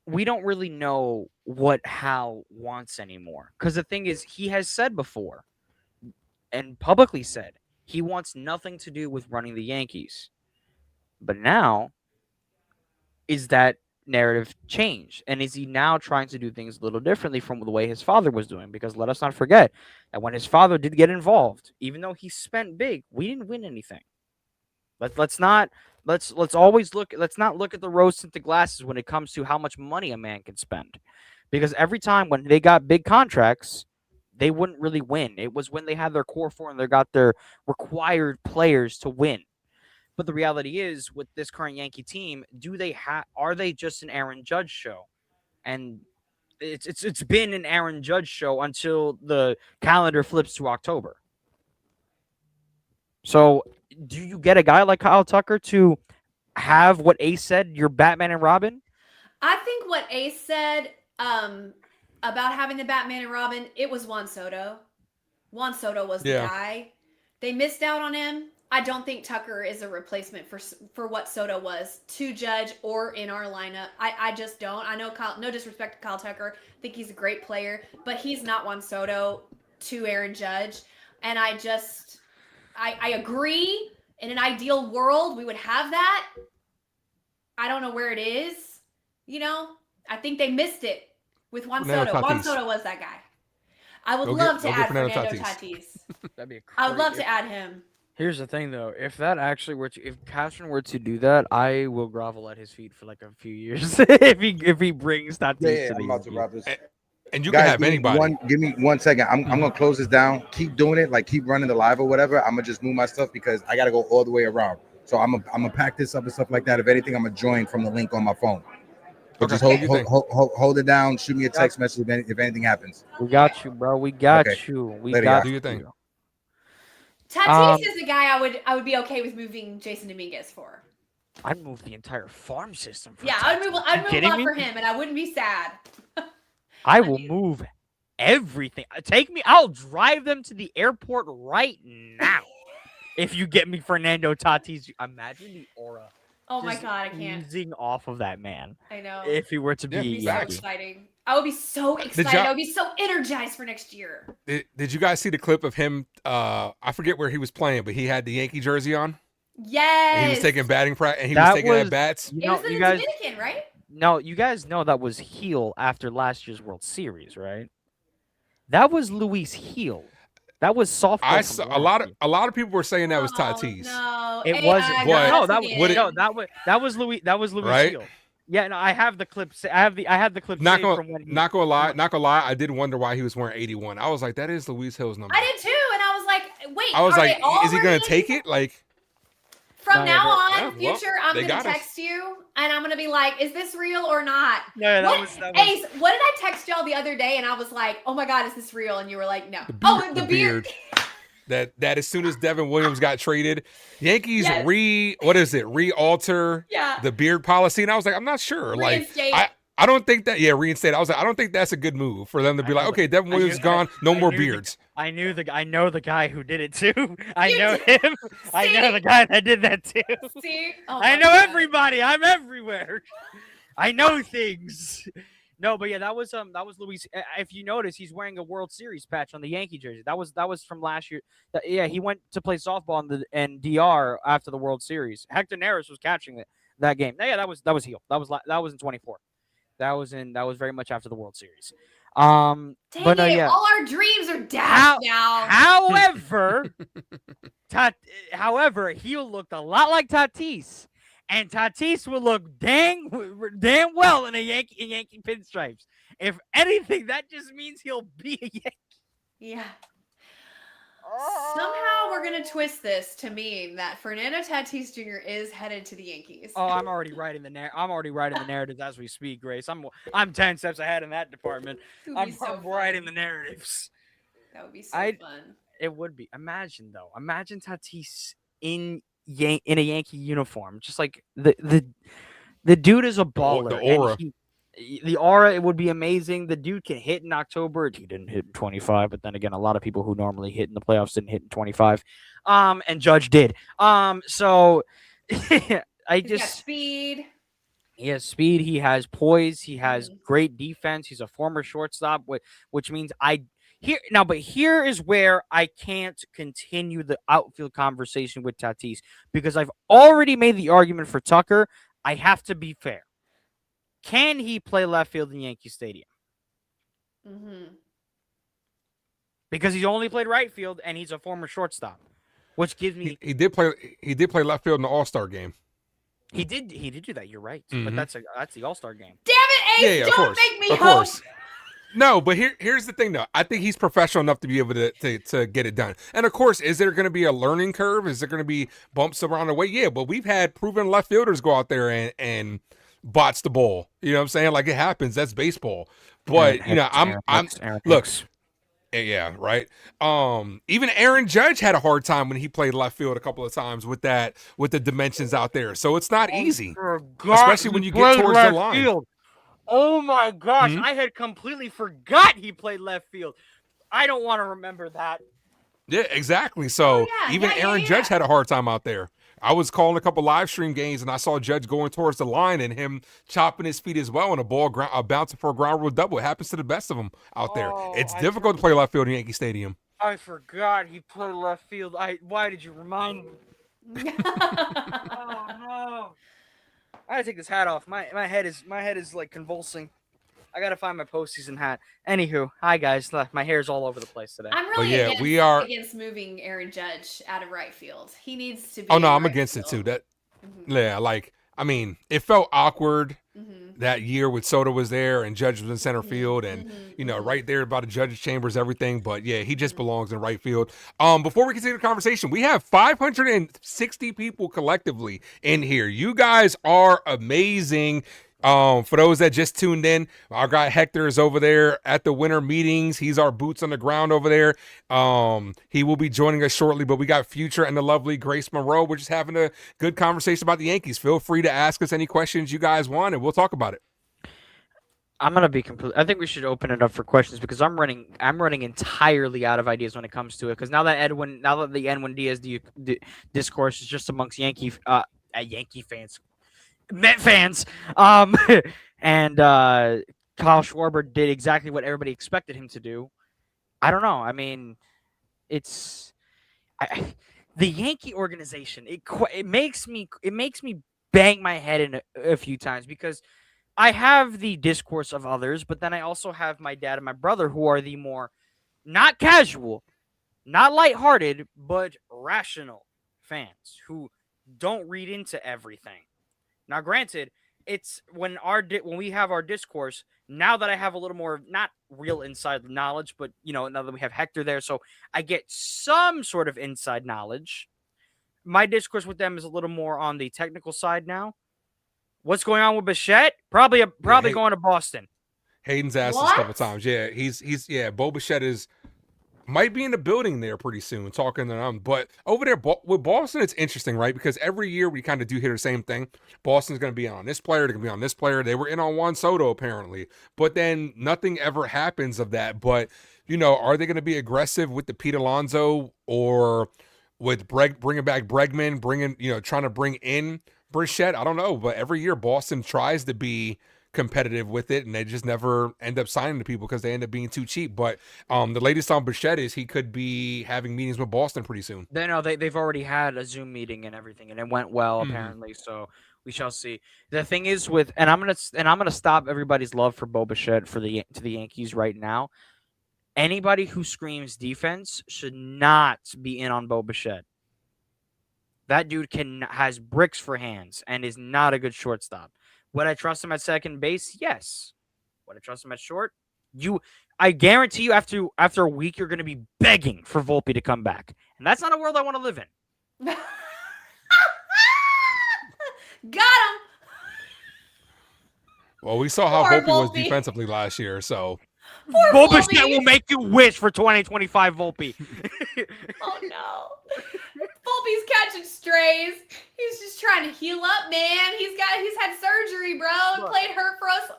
Speaker 5: we don't really know what Hal wants anymore. Because the thing is, he has said before, and publicly said, he wants nothing to do with running the Yankees. But now, is that narrative changed? And is he now trying to do things a little differently from the way his father was doing? Because let us not forget that when his father did get involved, even though he spent big, we didn't win anything. Let's not look at the rose-tinted glasses when it comes to how much money a man can spend. Because every time when they got big contracts, they wouldn't really win. It was when they had their core four and they got their required players to win. But the reality is, with this current Yankee team, are they just an Aaron Judge show? And it's been an Aaron Judge show until the calendar flips to October. So, do you get a guy like Kyle Tucker to have what Ace said, your Batman and Robin?
Speaker 1: I think what Ace said about having the Batman and Robin, it was Juan Soto. Juan Soto was the guy. They missed out on him. I don't think Tucker is a replacement for what Soto was to Judge or in our lineup. I just don't. I know Kyle, no disrespect to Kyle Tucker. I think he's a great player, but he's not Juan Soto to Aaron Judge. And I agree. In an ideal world, we would have that. I don't know where it is. You know, I think they missed it with Juan Soto. Juan Soto was that guy. I would love to add Fernando Tatis.
Speaker 5: That'd be
Speaker 1: I would love to add him.
Speaker 5: Here's the thing, though. If Cashman were to do that, I will grovel at his feet for like a few years. if he brings Tatis to the
Speaker 3: I'm about to wrap this.
Speaker 2: And you
Speaker 3: Guys,
Speaker 2: can have anybody.
Speaker 3: Give me 1 second. I'm gonna close this down. Keep doing it, like keep running the live or whatever. I'm gonna just move my stuff because I gotta go all the way around. So I'm gonna pack this up and stuff like that. If anything, I'm gonna join from the link on my phone. But just hold it down. Shoot me a text message if anything happens.
Speaker 5: We got you, bro. We got you. We got
Speaker 2: do your thing.
Speaker 1: Tatis is the guy I would be okay with moving Jason Dominguez for.
Speaker 5: I'd move the entire farm system. For
Speaker 1: Yeah,
Speaker 5: Tatis.
Speaker 1: I'd move a
Speaker 5: kidding
Speaker 1: lot
Speaker 5: me?
Speaker 1: for him, and I wouldn't be sad.
Speaker 5: I will move everything. Take me. I'll drive them to the airport right now. If you get me Fernando Tatis, imagine the aura.
Speaker 1: Oh my
Speaker 5: just
Speaker 1: God, I can't.
Speaker 5: oozing off of that man.
Speaker 1: I know.
Speaker 5: If he were to
Speaker 2: Yeah,
Speaker 5: be
Speaker 1: It'd be
Speaker 5: a
Speaker 1: so
Speaker 5: Yankee.
Speaker 1: exciting. I would be so excited. I would be so energized for next year.
Speaker 2: Did you guys see the clip of him? I forget where he was playing, but he had the Yankee jersey on.
Speaker 1: Yes.
Speaker 2: And he was taking batting practice, and he
Speaker 5: That
Speaker 2: was taking
Speaker 5: was-
Speaker 2: at bats.
Speaker 1: It was in the Dominican, right?
Speaker 5: No, you guys know that was Heel after last year's World Series, right? That was Luis Heel. That was softball.
Speaker 2: I
Speaker 5: from
Speaker 2: saw
Speaker 5: last year.
Speaker 2: a lot of people were saying that was
Speaker 1: Oh,
Speaker 2: Tatis.
Speaker 1: No,
Speaker 5: It
Speaker 1: Hey,
Speaker 5: wasn't.
Speaker 1: I
Speaker 2: But-
Speaker 1: got
Speaker 5: No,
Speaker 1: us
Speaker 5: that
Speaker 1: again.
Speaker 2: would it-
Speaker 5: no, that was Luis. That was Luis
Speaker 2: Right?
Speaker 5: Heel. Yeah, no, I have the clips. I have the clip
Speaker 2: Not
Speaker 5: saved from
Speaker 2: gonna,
Speaker 5: when he.
Speaker 2: not gonna lie. I did wonder why he was wearing 81. I was like, that is Luis Hill's number.
Speaker 1: I did too, and I was like, wait.
Speaker 2: I was
Speaker 1: are
Speaker 2: like,
Speaker 1: they all
Speaker 2: is he gonna
Speaker 1: wearing
Speaker 2: take
Speaker 1: 81?
Speaker 2: it? Like,
Speaker 1: From
Speaker 5: No,
Speaker 1: now on,
Speaker 2: yeah, well,
Speaker 1: future, I'm
Speaker 2: they
Speaker 1: gonna
Speaker 2: got us.
Speaker 1: text you, and I'm gonna be like, "Is this real or not?"
Speaker 5: Yeah, that
Speaker 1: What-
Speaker 5: was.
Speaker 1: Ace, what did I text y'all the other day? And I was like, "Oh my God, is this real?" And you were like, "No."
Speaker 2: beard-
Speaker 1: the
Speaker 2: the
Speaker 1: beard.
Speaker 2: that as soon as Devin Williams got traded, Yankees
Speaker 1: Yes.
Speaker 2: re-alter
Speaker 1: Yeah.
Speaker 2: the beard policy, and I was like, I'm not sure.
Speaker 1: Reinstate.
Speaker 2: Like, I don't think that. Yeah, reinstate. I was like, I don't think that's a good move for them to be
Speaker 5: I
Speaker 2: like,
Speaker 5: know
Speaker 2: okay, Devin
Speaker 5: I
Speaker 2: Williams
Speaker 5: knew-
Speaker 2: gone, no
Speaker 5: I
Speaker 2: more
Speaker 5: knew the-
Speaker 2: beards.
Speaker 5: I know the guy who did it too. I
Speaker 1: You
Speaker 5: know
Speaker 1: did.
Speaker 5: him. I
Speaker 1: See?
Speaker 5: know the guy that did that too.
Speaker 1: See? Oh
Speaker 5: I
Speaker 1: my
Speaker 5: know
Speaker 1: God.
Speaker 5: everybody. I'm everywhere. I know things. No, but yeah, that was Luis. If you notice, he's wearing a World Series patch on the Yankee jersey. That was from last year. Yeah, he went to play softball in DR after the World Series. Hector Neris was catching that game. Yeah, that was Heel. That was in 24. That was very much after the World Series.
Speaker 1: Dang
Speaker 5: But no,
Speaker 1: it,
Speaker 5: yeah.
Speaker 1: all our dreams are dashed now.
Speaker 5: However, Heel looked a lot like Tatis, and Tatis will look damn well in Yankee pinstripes. If anything, that just means he'll be a Yankee.
Speaker 1: Yeah. Somehow we're gonna twist this to mean that Fernando Tatis Jr. is headed to the Yankees.
Speaker 5: Oh, I'm already writing the narratives as we speak, Grace. I'm 10 steps ahead in that department.
Speaker 1: It would be so
Speaker 5: I'm
Speaker 1: fun.
Speaker 5: writing the narratives.
Speaker 1: That would be so fun.
Speaker 5: It would be. Imagine Tatis in a Yankee uniform, just like the dude is a baller.
Speaker 2: The
Speaker 5: and
Speaker 2: aura.
Speaker 5: The aura, it would be amazing. The dude can hit in October. He didn't hit in 25, but then again, a lot of people who normally hit in the playoffs didn't hit in 25. And Judge did. So
Speaker 1: He's got speed.
Speaker 5: he has speed. He has poise. He has
Speaker 1: Mhm.
Speaker 5: great defense. He's a former shortstop, which means here is where I can't continue the outfield conversation with Tatis because I've already made the argument for Tucker. I have to be fair. Can he play left field in Yankee Stadium?
Speaker 1: Mm-hmm.
Speaker 5: Because he's only played right field and he's a former shortstop, which gives me
Speaker 2: He did play left field in the All-Star game.
Speaker 5: he did do that. You're right,
Speaker 2: Mhm.
Speaker 5: but that's the All-Star game.
Speaker 1: Damn it, Ace!
Speaker 2: Yeah, of
Speaker 1: Don't
Speaker 2: course.
Speaker 1: make me
Speaker 2: Of
Speaker 1: hope.
Speaker 2: course. No, but here's the thing though. I think he's professional enough to be able to get it done. And of course, is there going to be a learning curve? Is there going to be bumps around the way? Yeah, but we've had proven left fielders go out there and bots the ball. You know what I'm saying? Like it happens. That's baseball. But look. Yeah, right. Even Aaron Judge had a hard time when he played left field a couple of times with the dimensions out there. So it's not easy, especially when you get towards the line.
Speaker 5: Field. Oh my gosh,
Speaker 2: Mhm.
Speaker 5: I had completely forgot he played left field. I don't want to remember that.
Speaker 2: Yeah, exactly. So even Aaron Judge had a hard time out there. I was calling a couple live stream games and I saw Judge going towards the line and him chopping his feet as well and a ball bouncing for a ground rule double. It happens to the best of them out there. It's difficult to play left field in Yankee Stadium.
Speaker 5: I forgot he played left field. Why did you remind me? Oh no! I gotta take this hat off. My head is like convulsing. I gotta find my postseason hat. Anywho, hi guys. My hair's all over the place today.
Speaker 1: I'm really
Speaker 2: yeah,
Speaker 1: against moving Aaron Judge out of right field. He needs to be.
Speaker 2: Oh no,
Speaker 1: in
Speaker 2: I'm
Speaker 1: right
Speaker 2: against it
Speaker 1: field.
Speaker 2: too. That
Speaker 1: Mhm.
Speaker 2: yeah, like I mean, it felt awkward
Speaker 1: Mhm.
Speaker 2: that year with Soto was there and Judge was in center
Speaker 1: Mhm.
Speaker 2: field and
Speaker 1: Mhm.
Speaker 2: right there by the judge's chambers, everything. But yeah, he just belongs in right field. Before we continue the conversation, we have 560 people collectively in here. You guys are amazing. For those that just tuned in, our guy Hector is over there at the winter meetings. He's our boots on the ground over there. He will be joining us shortly, but we got Future and the lovely Grace Monroe. We're just having a good conversation about the Yankees. Feel free to ask us any questions you guys want, and we'll talk about it.
Speaker 5: I'm gonna be complete. I think we should open it up for questions because I'm running entirely out of ideas when it comes to it. Because now that the Edwin Diaz discourse is just amongst Yankee fans, Met fans, and Kyle Schwarber did exactly what everybody expected him to do. I don't know. I mean, it's the Yankee organization. It makes me bang my head in a few times because I have the discourse of others, but then I also have my dad and my brother who are the more not casual, not lighthearted, but rational fans who don't read into everything. Now, granted, it's when we have our discourse, now that I have a little more, not real inside knowledge, but, now that we have Hector there, so I get some sort of inside knowledge. My discourse with them is a little more on the technical side now. What's going on with Bichette? Probably going to Boston.
Speaker 2: Hayden's asked us a couple times. Yeah, Bo Bichette might be in the building there pretty soon, talking to them. But over there with Boston, it's interesting, right? Because every year we kind of do hear the same thing. Boston's going to be on this player. They're going to be on this player. They were in on Juan Soto, apparently. But then nothing ever happens of that. But, are they going to be aggressive with the Pete Alonso or with bringing back Bregman, trying to bring in Bichette? I don't know. But every year Boston tries to be competitive with it, and they just never end up signing the people because they end up being too cheap. But the latest on Bichette is he could be having meetings with Boston pretty soon.
Speaker 5: They've already had a Zoom meeting and everything, and it went well apparently. So we shall see. The thing is and I'm gonna stop everybody's love for Bo Bichette to the Yankees right now. Anybody who screams defense should not be in on Bo Bichette. That dude has bricks for hands and is not a good shortstop. Would I trust him at second base? Yes. Would I trust him at short? I guarantee you after a week, you're going to be begging for Volpe to come back. And that's not a world I want to live in.
Speaker 1: Got him.
Speaker 2: Well, we saw how Volpe was defensively last year, so.
Speaker 5: Volpe will make you wish for 2025 Volpe.
Speaker 1: Oh, no. Volpe's catching strays. He's just trying to heal up, man. He's had surgery, bro. Played hurt for us.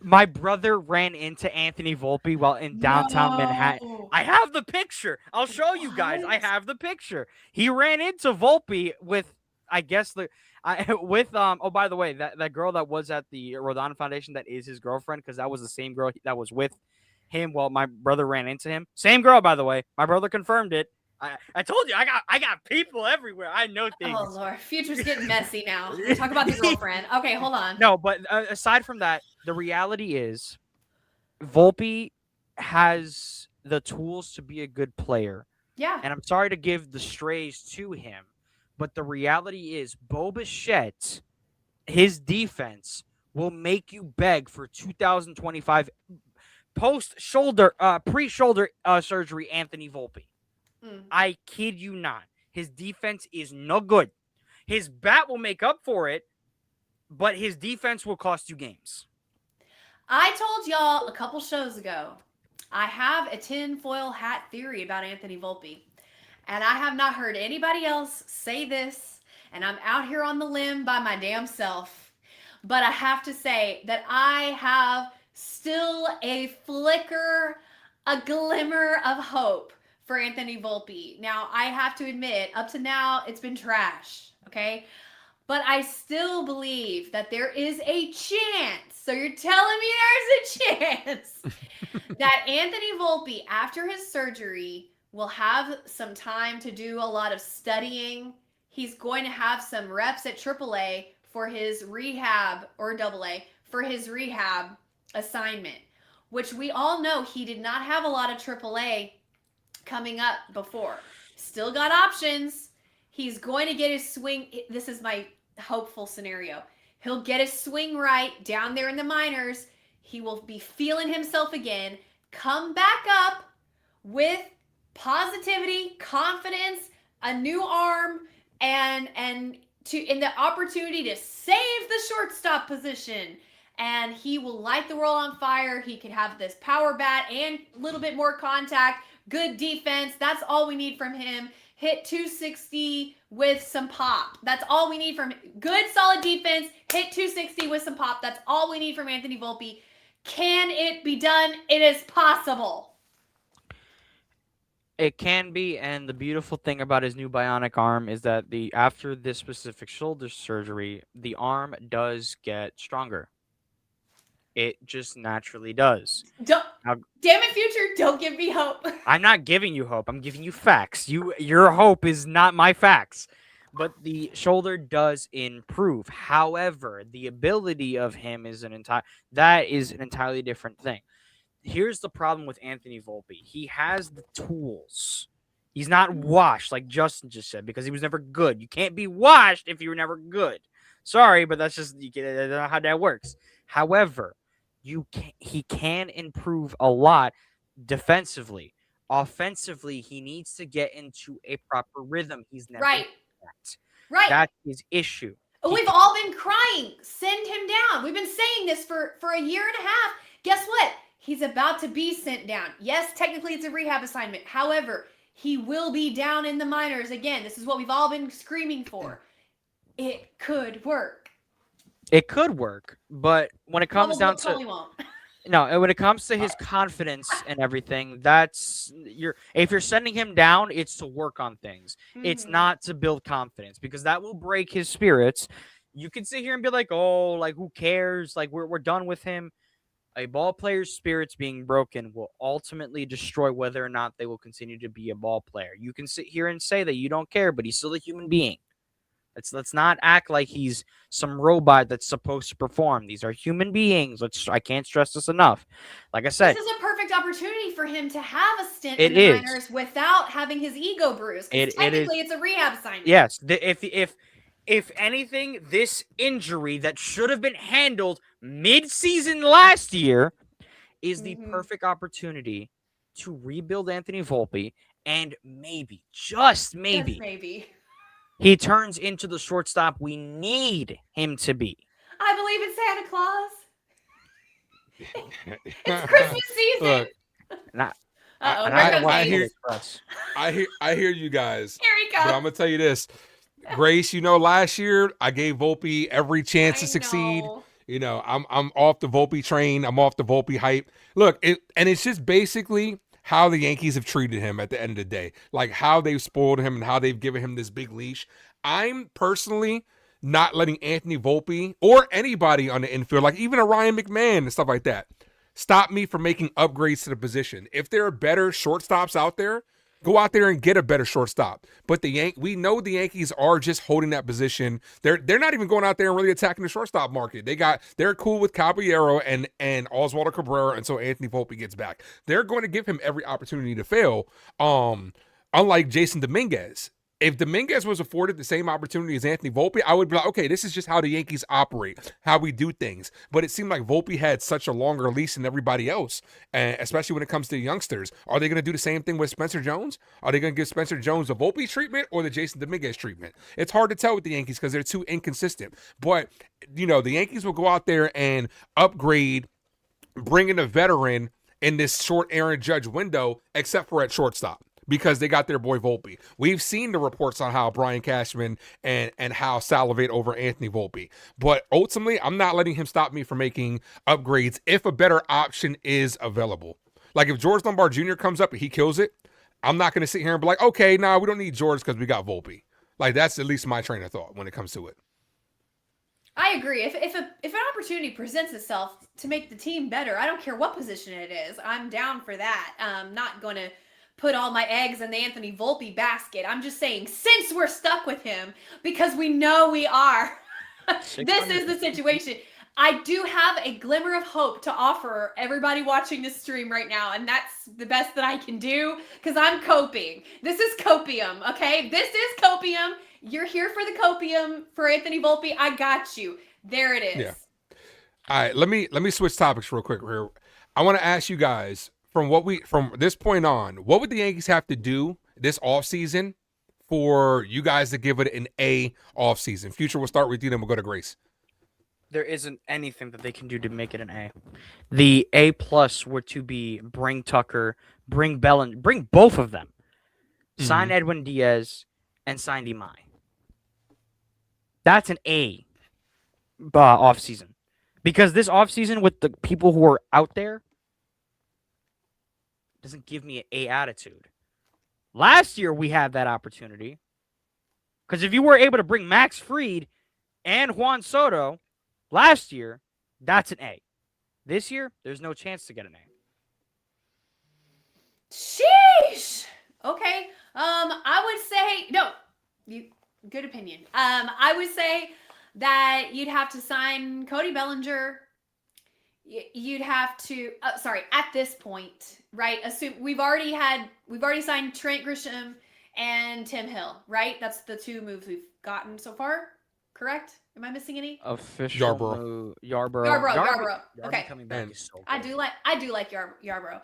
Speaker 5: My brother ran into Anthony Volpe while in downtown Manhattan. I have the picture. I'll show you guys. I have the picture. He ran into Volpe with, I guess oh, by the way, that girl that was at the Rodon Foundation, that is his girlfriend, because that was the same girl that was with him while my brother ran into him. Same girl, by the way. My brother confirmed it. I told you, I got people everywhere. I know things.
Speaker 1: Oh, Lord. Future's getting messy now. Talk about the girlfriend. Okay, hold on.
Speaker 5: No, but aside from that, the reality is Volpe has the tools to be a good player.
Speaker 1: Yeah.
Speaker 5: And I'm sorry to give the strays to him, but the reality is Bo Bichette, his defense will make you beg for 2025 pre-shoulder surgery Anthony Volpe. I kid you not. His defense is no good. His bat will make up for it, but his defense will cost you games.
Speaker 1: I told y'all a couple shows ago, I have a tinfoil hat theory about Anthony Volpe. And I have not heard anybody else say this. And I'm out here on the limb by my damn self. But I have to say that I have still a flicker, a glimmer of hope for Anthony Volpe. Now, I have to admit, up to now, it's been trash, okay? But I still believe that there is a chance, so you're telling me there's a chance, that Anthony Volpe, after his surgery, will have some time to do a lot of studying. He's going to have some reps at AAA for his rehab, or AA, for his rehab assignment, which we all know he did not have a lot of AAA coming up before. Still got options. He's going to get his swing. This is my hopeful scenario. He'll get his swing right down there in the minors. He will be feeling himself again, come back up with positivity, confidence, a new arm, and in the opportunity to save the shortstop position. And he will light the world on fire. He can have this power bat and a little bit more contact, good defense. That's all we need from him. Hit 260 with some pop. That's all we need from him. Good, solid defense. Hit 260 with some pop. That's all we need from Anthony Volpe. Can it be done? It is possible.
Speaker 5: It can be, and the beautiful thing about his new bionic arm is that after this specific shoulder surgery, the arm does get stronger. It just naturally does.
Speaker 1: Damn it, future! Don't give me hope.
Speaker 5: I'm not giving you hope. I'm giving you facts. Your hope is not my facts. But the shoulder does improve. However, the ability of him is an entirely different thing. Here's the problem with Anthony Volpe. He has the tools. He's not washed, like Justin just said, because he was never good. You can't be washed if you were never good. Sorry, but that's just how that works. However, he can improve a lot defensively. Offensively, he needs to get into a proper rhythm. He's never
Speaker 1: Right.
Speaker 5: Right. That's his issue.
Speaker 1: We've all been crying. Send him down. We've been saying this for a year and a half. Guess what? He's about to be sent down. Yes, technically it's a rehab assignment. However, he will be down in the minors again. This is what we've all been screaming for. It could work.
Speaker 5: It could work, but when it comes down to when it comes to his confidence and everything, if you're sending him down, it's to work on things. Mm-hmm. It's not to build confidence, because that will break his spirits. You can sit here and be like, "Oh, like who cares? Like we're done with him." A ball player's spirits being broken will ultimately destroy whether or not they will continue to be a ball player. You can sit here and say that you don't care, but he's still a human being. Let's not act like he's some robot that's supposed to perform. These are human beings. I can't stress this enough. Like I said,
Speaker 1: this is a perfect opportunity for him to have a stint in the minors without having his ego bruised. Technically, it's a rehab assignment.
Speaker 5: Yes. If anything, this injury that should have been handled mid-season last year is the perfect opportunity to rebuild Anthony Volpe, and maybe, just maybe, he turns into the shortstop we need him to be.
Speaker 1: I believe in Santa Claus. It's Christmas season.
Speaker 2: I hear you guys.
Speaker 1: Here he comes.
Speaker 2: But I'm gonna tell you this, Grace. Last year I gave Volpe every chance to succeed. I'm off the Volpe train. I'm off the Volpe hype. Look, it's just basically how the Yankees have treated him at the end of the day, like how they've spoiled him and how they've given him this big leash. I'm personally not letting Anthony Volpe or anybody on the infield, like even a Ryan McMahon and stuff like that, stop me from making upgrades to the position. If there are better shortstops out there, go out there and get a better shortstop. But we know the Yankees are just holding that position. They're not even going out there and really attacking the shortstop market. They're cool with Caballero and Oswaldo Cabrera until Anthony Volpe gets back. They're going to give him every opportunity to fail. Unlike Jason Dominguez. If Dominguez was afforded the same opportunity as Anthony Volpe, I would be like, okay, this is just how the Yankees operate, how we do things. But it seemed like Volpe had such a longer leash than everybody else, and especially when it comes to youngsters. Are they going to do the same thing with Spencer Jones? Are they going to give Spencer Jones the Volpe treatment or the Jason Dominguez treatment? It's hard to tell with the Yankees because they're too inconsistent. But, the Yankees will go out there and upgrade, bring in a veteran in this short Aaron Judge window, except for at shortstop, because they got their boy Volpe. We've seen the reports on how Brian Cashman and how salivate over Anthony Volpe. But ultimately, I'm not letting him stop me from making upgrades if a better option is available. Like if George Lombard Jr. comes up and he kills it, I'm not going to sit here and be like, okay, nah, we don't need George because we got Volpe. Like that's at least my train of thought when it comes to it.
Speaker 1: I agree. If an opportunity presents itself to make the team better, I don't care what position it is. I'm down for that. I'm not going to put all my eggs in the Anthony Volpe basket. I'm just saying, since we're stuck with him, because we know we are, this is the situation. I do have a glimmer of hope to offer everybody watching this stream right now, and that's the best that I can do, because I'm coping. This is copium, okay? This is copium. You're here for the copium for Anthony Volpe. I got you. There it is.
Speaker 2: Yeah. All right, let me switch topics real quick here. I want to ask you guys, from this point on, what would the Yankees have to do this offseason for you guys to give it an A offseason? Future, we'll start with you, then we'll go to Grace.
Speaker 5: There isn't anything that they can do to make it an A. The A plus were to be bring Tucker, bring Bellin, bring both of them, sign Edwin Diaz, and sign Imai. That's an A offseason. Because this offseason with the people who are out there doesn't give me an A attitude. Last year we had that opportunity. Because if you were able to bring Max Fried and Juan Soto last year, that's an A. This year, there's no chance to get an A.
Speaker 1: Sheesh. Okay. I would say good opinion. I would say that you'd have to sign Cody Bellinger. You'd have to at this point, right? Assume we've already signed Trent Grisham and Tim Hill, right? That's the two moves we've gotten so far, correct? Am I missing any?
Speaker 5: Official
Speaker 1: Yarbrough. Okay.
Speaker 5: Coming back is so good.
Speaker 1: I do like Yarbrough.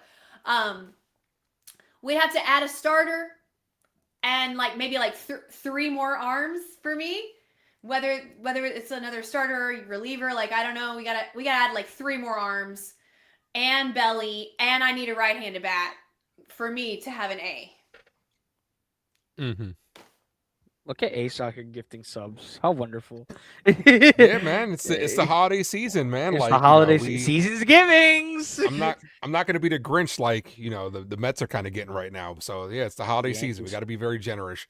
Speaker 1: We have to add a starter and maybe three more arms for me. Whether it's another starter or reliever, I don't know. We gotta add three more arms and belly, and I need a right-handed bat for me to have an A.
Speaker 2: Mm-hmm.
Speaker 5: Look at A Soccer gifting subs. How wonderful.
Speaker 2: Yeah, man. It's the holiday season, man.
Speaker 5: It's the holiday season's givings.
Speaker 2: I'm not gonna be the Grinch the Mets are kind of getting right now. So yeah, it's the holiday season. We got to be very generous.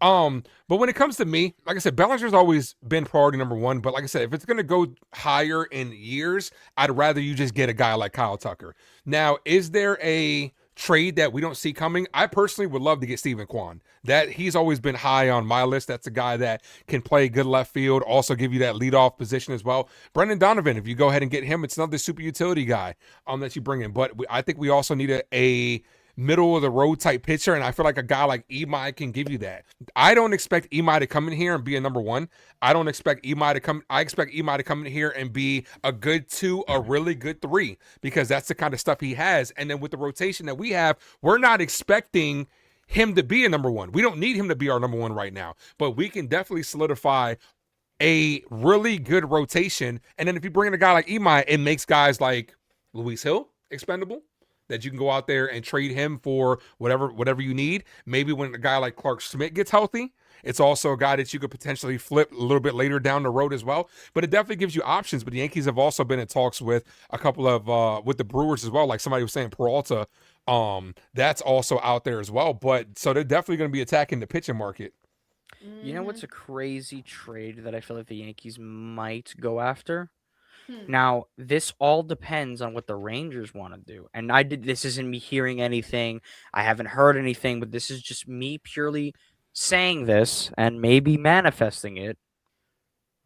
Speaker 2: But when it comes to me, like I said, Bellinger's always been priority number one. But like I said, if it's gonna go higher in years, I'd rather you just get a guy like Kyle Tucker. Now, is there a trade that we don't see coming? I personally would love to get Steven Kwan. That he's always been high on my list. That's a guy that can play good left field, also give you that leadoff position as well. Brendan Donovan, if you go ahead and get him, it's another super utility guy that you bring in. But I think we also need a middle of the road type pitcher, and I feel like a guy like Imai can give you that. I don't expect Imai to come in here and be a number one. I expect Imai to come in here and be a good 2, a really good 3, because that's the kind of stuff he has. And then with the rotation that we have, we're not expecting him to be a number one. We don't need him to be our number one right now, but we can definitely solidify a really good rotation. And then if you bring in a guy like Imai, it makes guys like Luis Hill expendable, that you can go out there and trade him for whatever you need. Maybe when a guy like Clark Schmidt gets healthy, it's also a guy that you could potentially flip a little bit later down the road as well. But it definitely gives you options. But the Yankees have also been in talks with a couple of with the Brewers as well. Like somebody was saying, Peralta, that's also out there as well. But so they're definitely going to be attacking the pitching market.
Speaker 5: You know what's a crazy trade that I feel like the Yankees might go after? Now, this all depends on what the Rangers want to do. And this isn't me hearing anything. I haven't heard anything, but this is just me purely saying this and maybe manifesting it.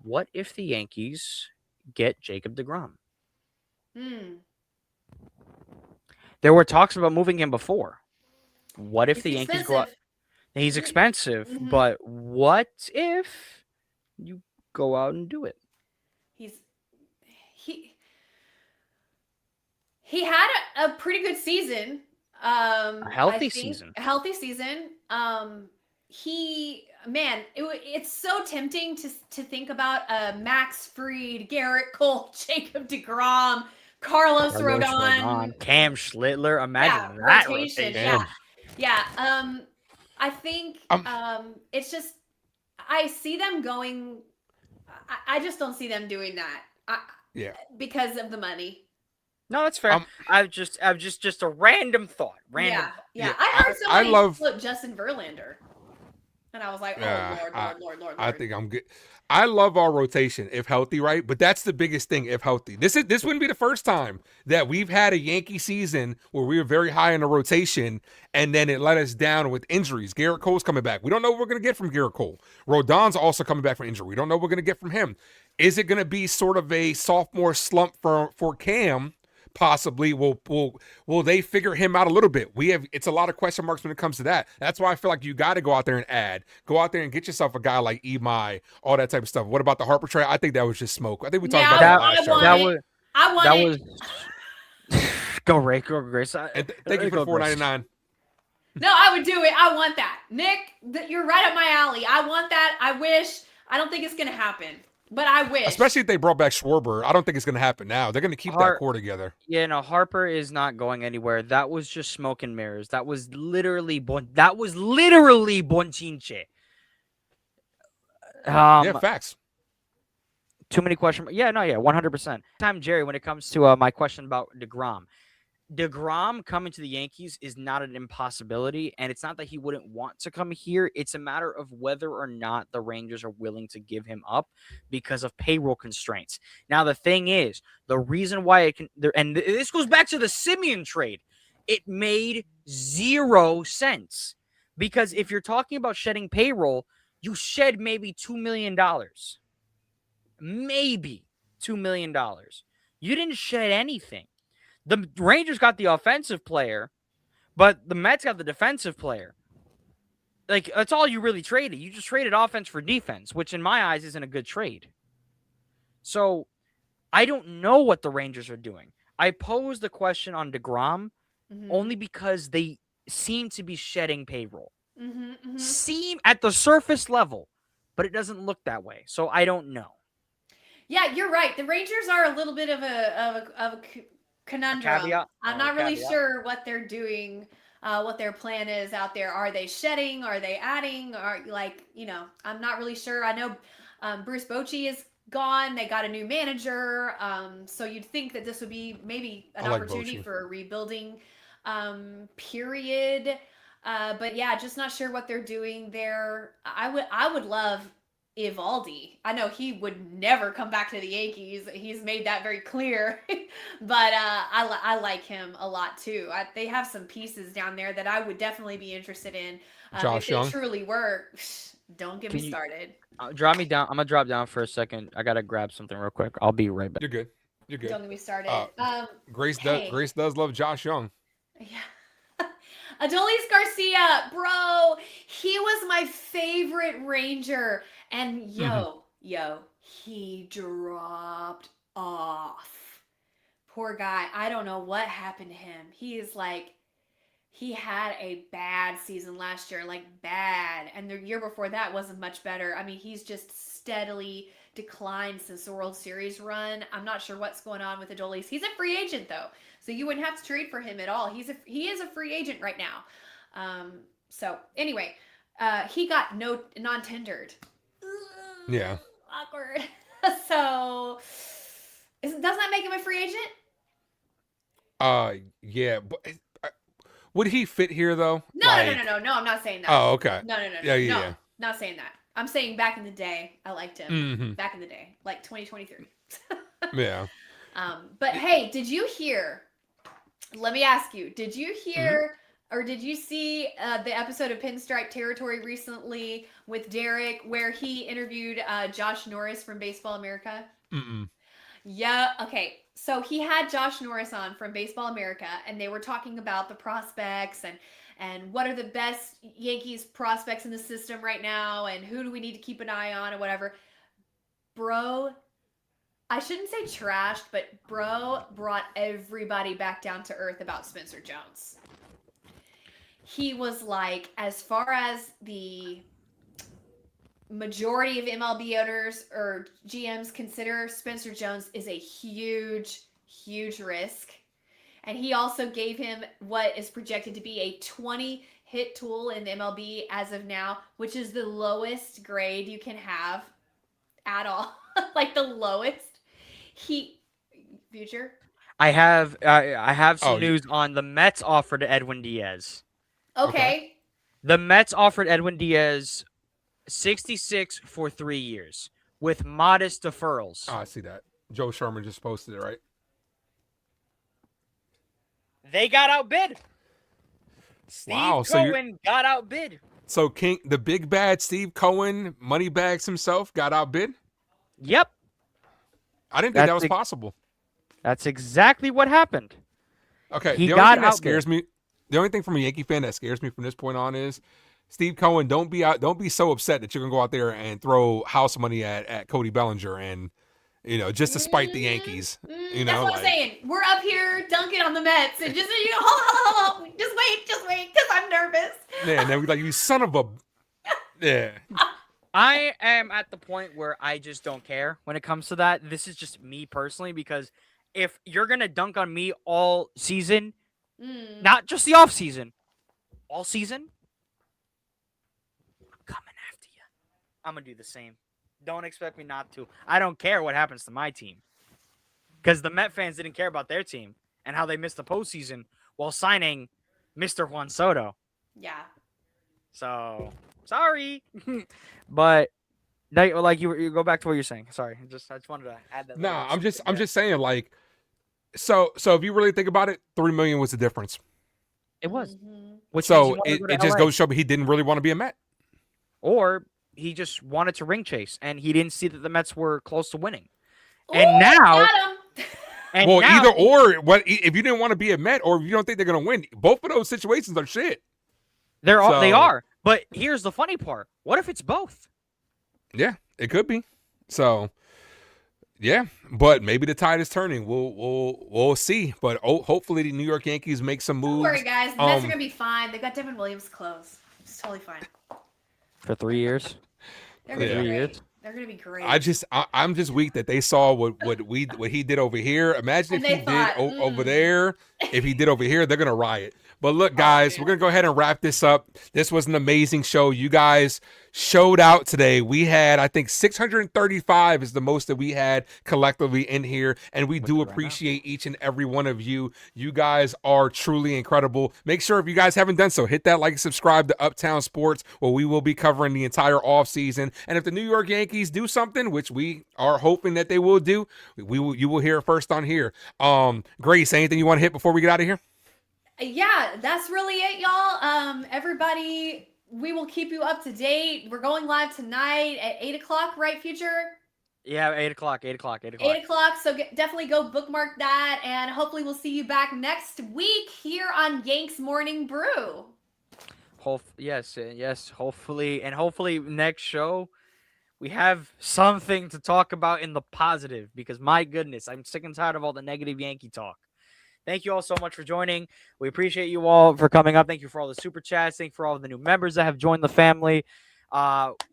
Speaker 5: What if the Yankees get Jacob deGrom? There were talks about moving him before. What if the Yankees go out? He's expensive, but what if you go out and do it?
Speaker 1: He had a pretty good season.
Speaker 5: A healthy season.
Speaker 1: It's so tempting to think about Max Fried, Garrett Cole, Jacob deGrom, Carlos Rodon,
Speaker 5: Cam Schlittler. Imagine that rotation.
Speaker 1: Yeah. I think it's just I see them going. I just don't see them doing that. Because of the money.
Speaker 5: No, that's fair. I've just a random thought.
Speaker 1: Yeah. I heard somebody flip Justin Verlander, and I was like, "Oh Lord."
Speaker 2: I think I'm good. I love our rotation if healthy, right? But that's the biggest thing if healthy. This wouldn't be the first time that we've had a Yankee season where we were very high in the rotation, and then it let us down with injuries. Garrett Cole's coming back. We don't know what we're going to get from Garrett Cole. Rodon's also coming back from injury. We don't know what we're going to get from him. Is it going to be sort of a sophomore slump for Cam? Possibly. Will they figure him out a little bit? It's a lot of question marks when it comes to that. That's why I feel like you got to go out there and go out there and get yourself a guy like Imai, all that type of stuff. What about the Harper trade? I think that was just smoke. I think we talked about that last show.
Speaker 5: Go Ray, go Grace.
Speaker 2: Thank you for the $4.99.
Speaker 1: No, I would do it. I want that. Nick, you're right up my alley. I want that. I wish. I don't think it's going to happen, but I wish.
Speaker 2: Especially if they brought back Schwarber. I don't think it's going to happen now. They're going to keep that core together.
Speaker 5: Yeah, no, Harper is not going anywhere. That was just smoke and mirrors. That was literally Bonchinche.
Speaker 2: Yeah, facts.
Speaker 5: Too many questions. Yeah, no, yeah, 100%. Time, Jerry, when it comes to my question about DeGrom coming to the Yankees is not an impossibility, and it's not that he wouldn't want to come here. It's a matter of whether or not the Rangers are willing to give him up because of payroll constraints. Now, the thing is, the reason why it can, and this goes back to the Simeon trade, it made 0 sense because if you're talking about shedding payroll, you shed maybe $2 million. Maybe $2 million. You didn't shed anything. The Rangers got the offensive player, but the Mets got the defensive player. Like, that's all you really traded. You just traded offense for defense, which in my eyes isn't a good trade. So, I don't know what the Rangers are doing. I posed the question on DeGrom only because they seem to be shedding payroll. Seem at the surface level, but it doesn't look that way. So, I don't know.
Speaker 1: Yeah, you're right. The Rangers are a little bit of a conundrum. I'm not really sure what they're doing, what their plan is out there. Are they shedding? Are they adding? I'm not really sure. I know Bruce Bochy is gone. They got a new manager. So you'd think that this would be maybe an opportunity for a rebuilding period. But yeah, just not sure what they're doing there. I would love Eovaldi. I know he would never come back to the Yankees. He's made that very clear. But I like him a lot too. They have some pieces down there that I would definitely be interested in.
Speaker 2: Josh Young.
Speaker 1: If they truly work. Don't get me started.
Speaker 5: Drop me down. I'm gonna drop down for a second. I gotta grab something real quick. I'll be right back.
Speaker 2: You're good. You're good.
Speaker 1: Don't get me started.
Speaker 2: Grace does love Josh Young.
Speaker 1: Yeah. Adolis Garcia, bro, he was my favorite Ranger. And he dropped off. Poor guy. I don't know what happened to him. He had a bad season last year, like bad. And the year before that wasn't much better. I mean, he's just steadily declined since the World Series run. I'm not sure what's going on with Adolis. He's a free agent though, so you wouldn't have to trade for him at all. He is a free agent right now. So anyway, he got non-tendered.
Speaker 2: Yeah.
Speaker 1: Awkward. So, doesn't that make him a free agent?
Speaker 2: Yeah, but would he fit here though?
Speaker 1: No, I'm not saying that.
Speaker 2: Oh, okay.
Speaker 1: No.
Speaker 2: Yeah.
Speaker 1: Not saying that. I'm saying back in the day, I liked him. Back in the day, like 2023.
Speaker 2: Yeah.
Speaker 1: But hey, did you hear? Let me ask you. Did you hear? Or did you see the episode of Pinstripe Territory recently with Derek where he interviewed Josh Norris from Baseball America? Yeah, okay. So he had Josh Norris on from Baseball America, and they were talking about the prospects and what are the best Yankees prospects in the system right now and who do we need to keep an eye on or whatever. Bro, I shouldn't say trashed, but bro brought everybody back down to earth about Spencer Jones. He was like, as far as the majority of MLB owners or GMs consider, Spencer Jones is a huge, huge risk. And he also gave him what is projected to be a 20 hit tool in MLB as of now, which is the lowest grade you can have at all. Like the lowest. Future?
Speaker 5: I have some news on the Mets offered Edwin Diaz.
Speaker 1: Okay.
Speaker 5: The Mets offered Edwin Diaz 66 for 3 years with modest deferrals.
Speaker 2: Oh, I see that. Joe Sherman just posted it, right?
Speaker 5: They got outbid. Steve Cohen got outbid.
Speaker 2: So the big bad Steve Cohen, moneybags himself, got outbid?
Speaker 5: Yep.
Speaker 2: I didn't think that was possible.
Speaker 5: That's exactly what happened.
Speaker 2: Okay,
Speaker 5: he got outbid.
Speaker 2: Scares me. The only thing from a Yankee fan that scares me from this point on is Steve Cohen. Don't be so upset that you're gonna go out there and throw house money at Cody Bellinger and You know, just to spite the Yankees. You
Speaker 1: That's
Speaker 2: know,
Speaker 1: what I'm saying. We're up here dunking on the Mets, and just hold on, just wait, because I'm nervous.
Speaker 2: yeah, and then we like, you son of a, yeah.
Speaker 5: I am at the point where I just don't care when it comes to that. This is just me personally, because if you're gonna dunk on me all season, not just the off season, all season, I'm coming after you. I'm gonna do the same. Don't expect me not to. I don't care what happens to my team, because the Met fans didn't care about their team and how they missed the postseason while signing Mr. Juan Soto.
Speaker 1: Yeah.
Speaker 5: So sorry, but like you go back to what you're saying. Sorry, I just wanted to add that.
Speaker 2: Nah, I'm just saying, like, so if you really think about it, $3 million was the difference.
Speaker 5: It was.
Speaker 1: Mhm.
Speaker 5: Which
Speaker 2: So
Speaker 5: means he wanted to go
Speaker 2: it
Speaker 5: to
Speaker 2: just
Speaker 5: LA.
Speaker 2: goes to show he didn't really want to be a Met.
Speaker 5: Or he just wanted to ring chase, and he didn't see that the Mets were close to winning.
Speaker 1: Ooh,
Speaker 5: And now,
Speaker 1: got him.
Speaker 2: Well,
Speaker 5: now,
Speaker 2: either or. What if you didn't want to be a Met, or if you don't think they're gonna win? Both of those situations are shit.
Speaker 5: they
Speaker 2: So-
Speaker 5: are. But here's the funny part: what if it's both?
Speaker 2: Yeah, it could be. So, yeah, but maybe the tide is turning. We'll see. But hopefully the New York Yankees make some moves.
Speaker 1: Don't worry, guys. The Mets are gonna be fine. They got Devin Williams close. It's totally fine.
Speaker 5: For 3 years.
Speaker 1: They're gonna
Speaker 2: Yeah.
Speaker 1: be
Speaker 5: 3 years.
Speaker 1: great. They're gonna be great.
Speaker 2: I'm just weak that they saw what he did over here. Imagine
Speaker 1: And
Speaker 2: if he
Speaker 1: they thought,
Speaker 2: did over there. If he did over here, they're gonna riot. But look, guys, we're gonna go ahead and wrap this up. This was an amazing show. You guys showed out today. We had, I think, 635 is the most that we had collectively in here, and we do appreciate each and every one of you. You guys are truly incredible. Make sure, if you guys haven't done so, hit that like and subscribe to Uptown Sports, where we will be covering the entire offseason. And if the New York Yankees do something, which we are hoping that they will do, you will hear it first on here. Grace, anything you want to hit before we get out of here?
Speaker 1: Yeah, that's really it, y'all. Everybody, we will keep you up to date. We're going live tonight at 8 o'clock, right, Future?
Speaker 5: Yeah, 8 o'clock. 8 o'clock. 8 o'clock.
Speaker 1: 8 o'clock, so definitely go bookmark that, and hopefully we'll see you back next week here on Yanks Morning Brew.
Speaker 5: Yes. Hopefully next show we have something to talk about in the positive, because my goodness, I'm sick and tired of all the negative Yankee talk. Thank you all so much for joining. We appreciate you all for coming up. Thank you for all the super chats. Thank you for all the new members that have joined the family.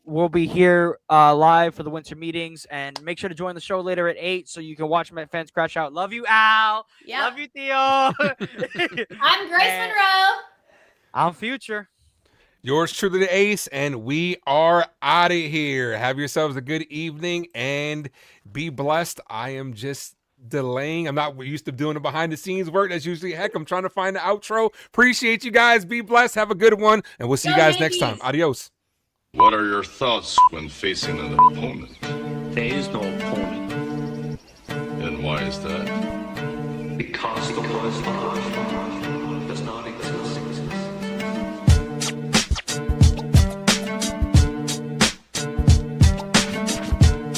Speaker 5: We'll be here live for the winter meetings, and make sure to join the show later at 8 so you can watch Met fans crash out. Love you, Al.
Speaker 1: Yep.
Speaker 5: Love you, Theo.
Speaker 1: I'm Grace Monroe.
Speaker 5: I'm Future.
Speaker 2: Yours truly, the Ace, and we are out of here. Have yourselves a good evening and be blessed. I am just delaying. I'm not used to doing the behind the scenes work. That's usually heck. I'm trying to find the outro. Appreciate you guys. Be blessed. Have a good one, and we'll see you guys next time. Adios.
Speaker 6: What are your thoughts when facing an opponent?
Speaker 7: There is no opponent,
Speaker 6: And why is that?
Speaker 7: because the worst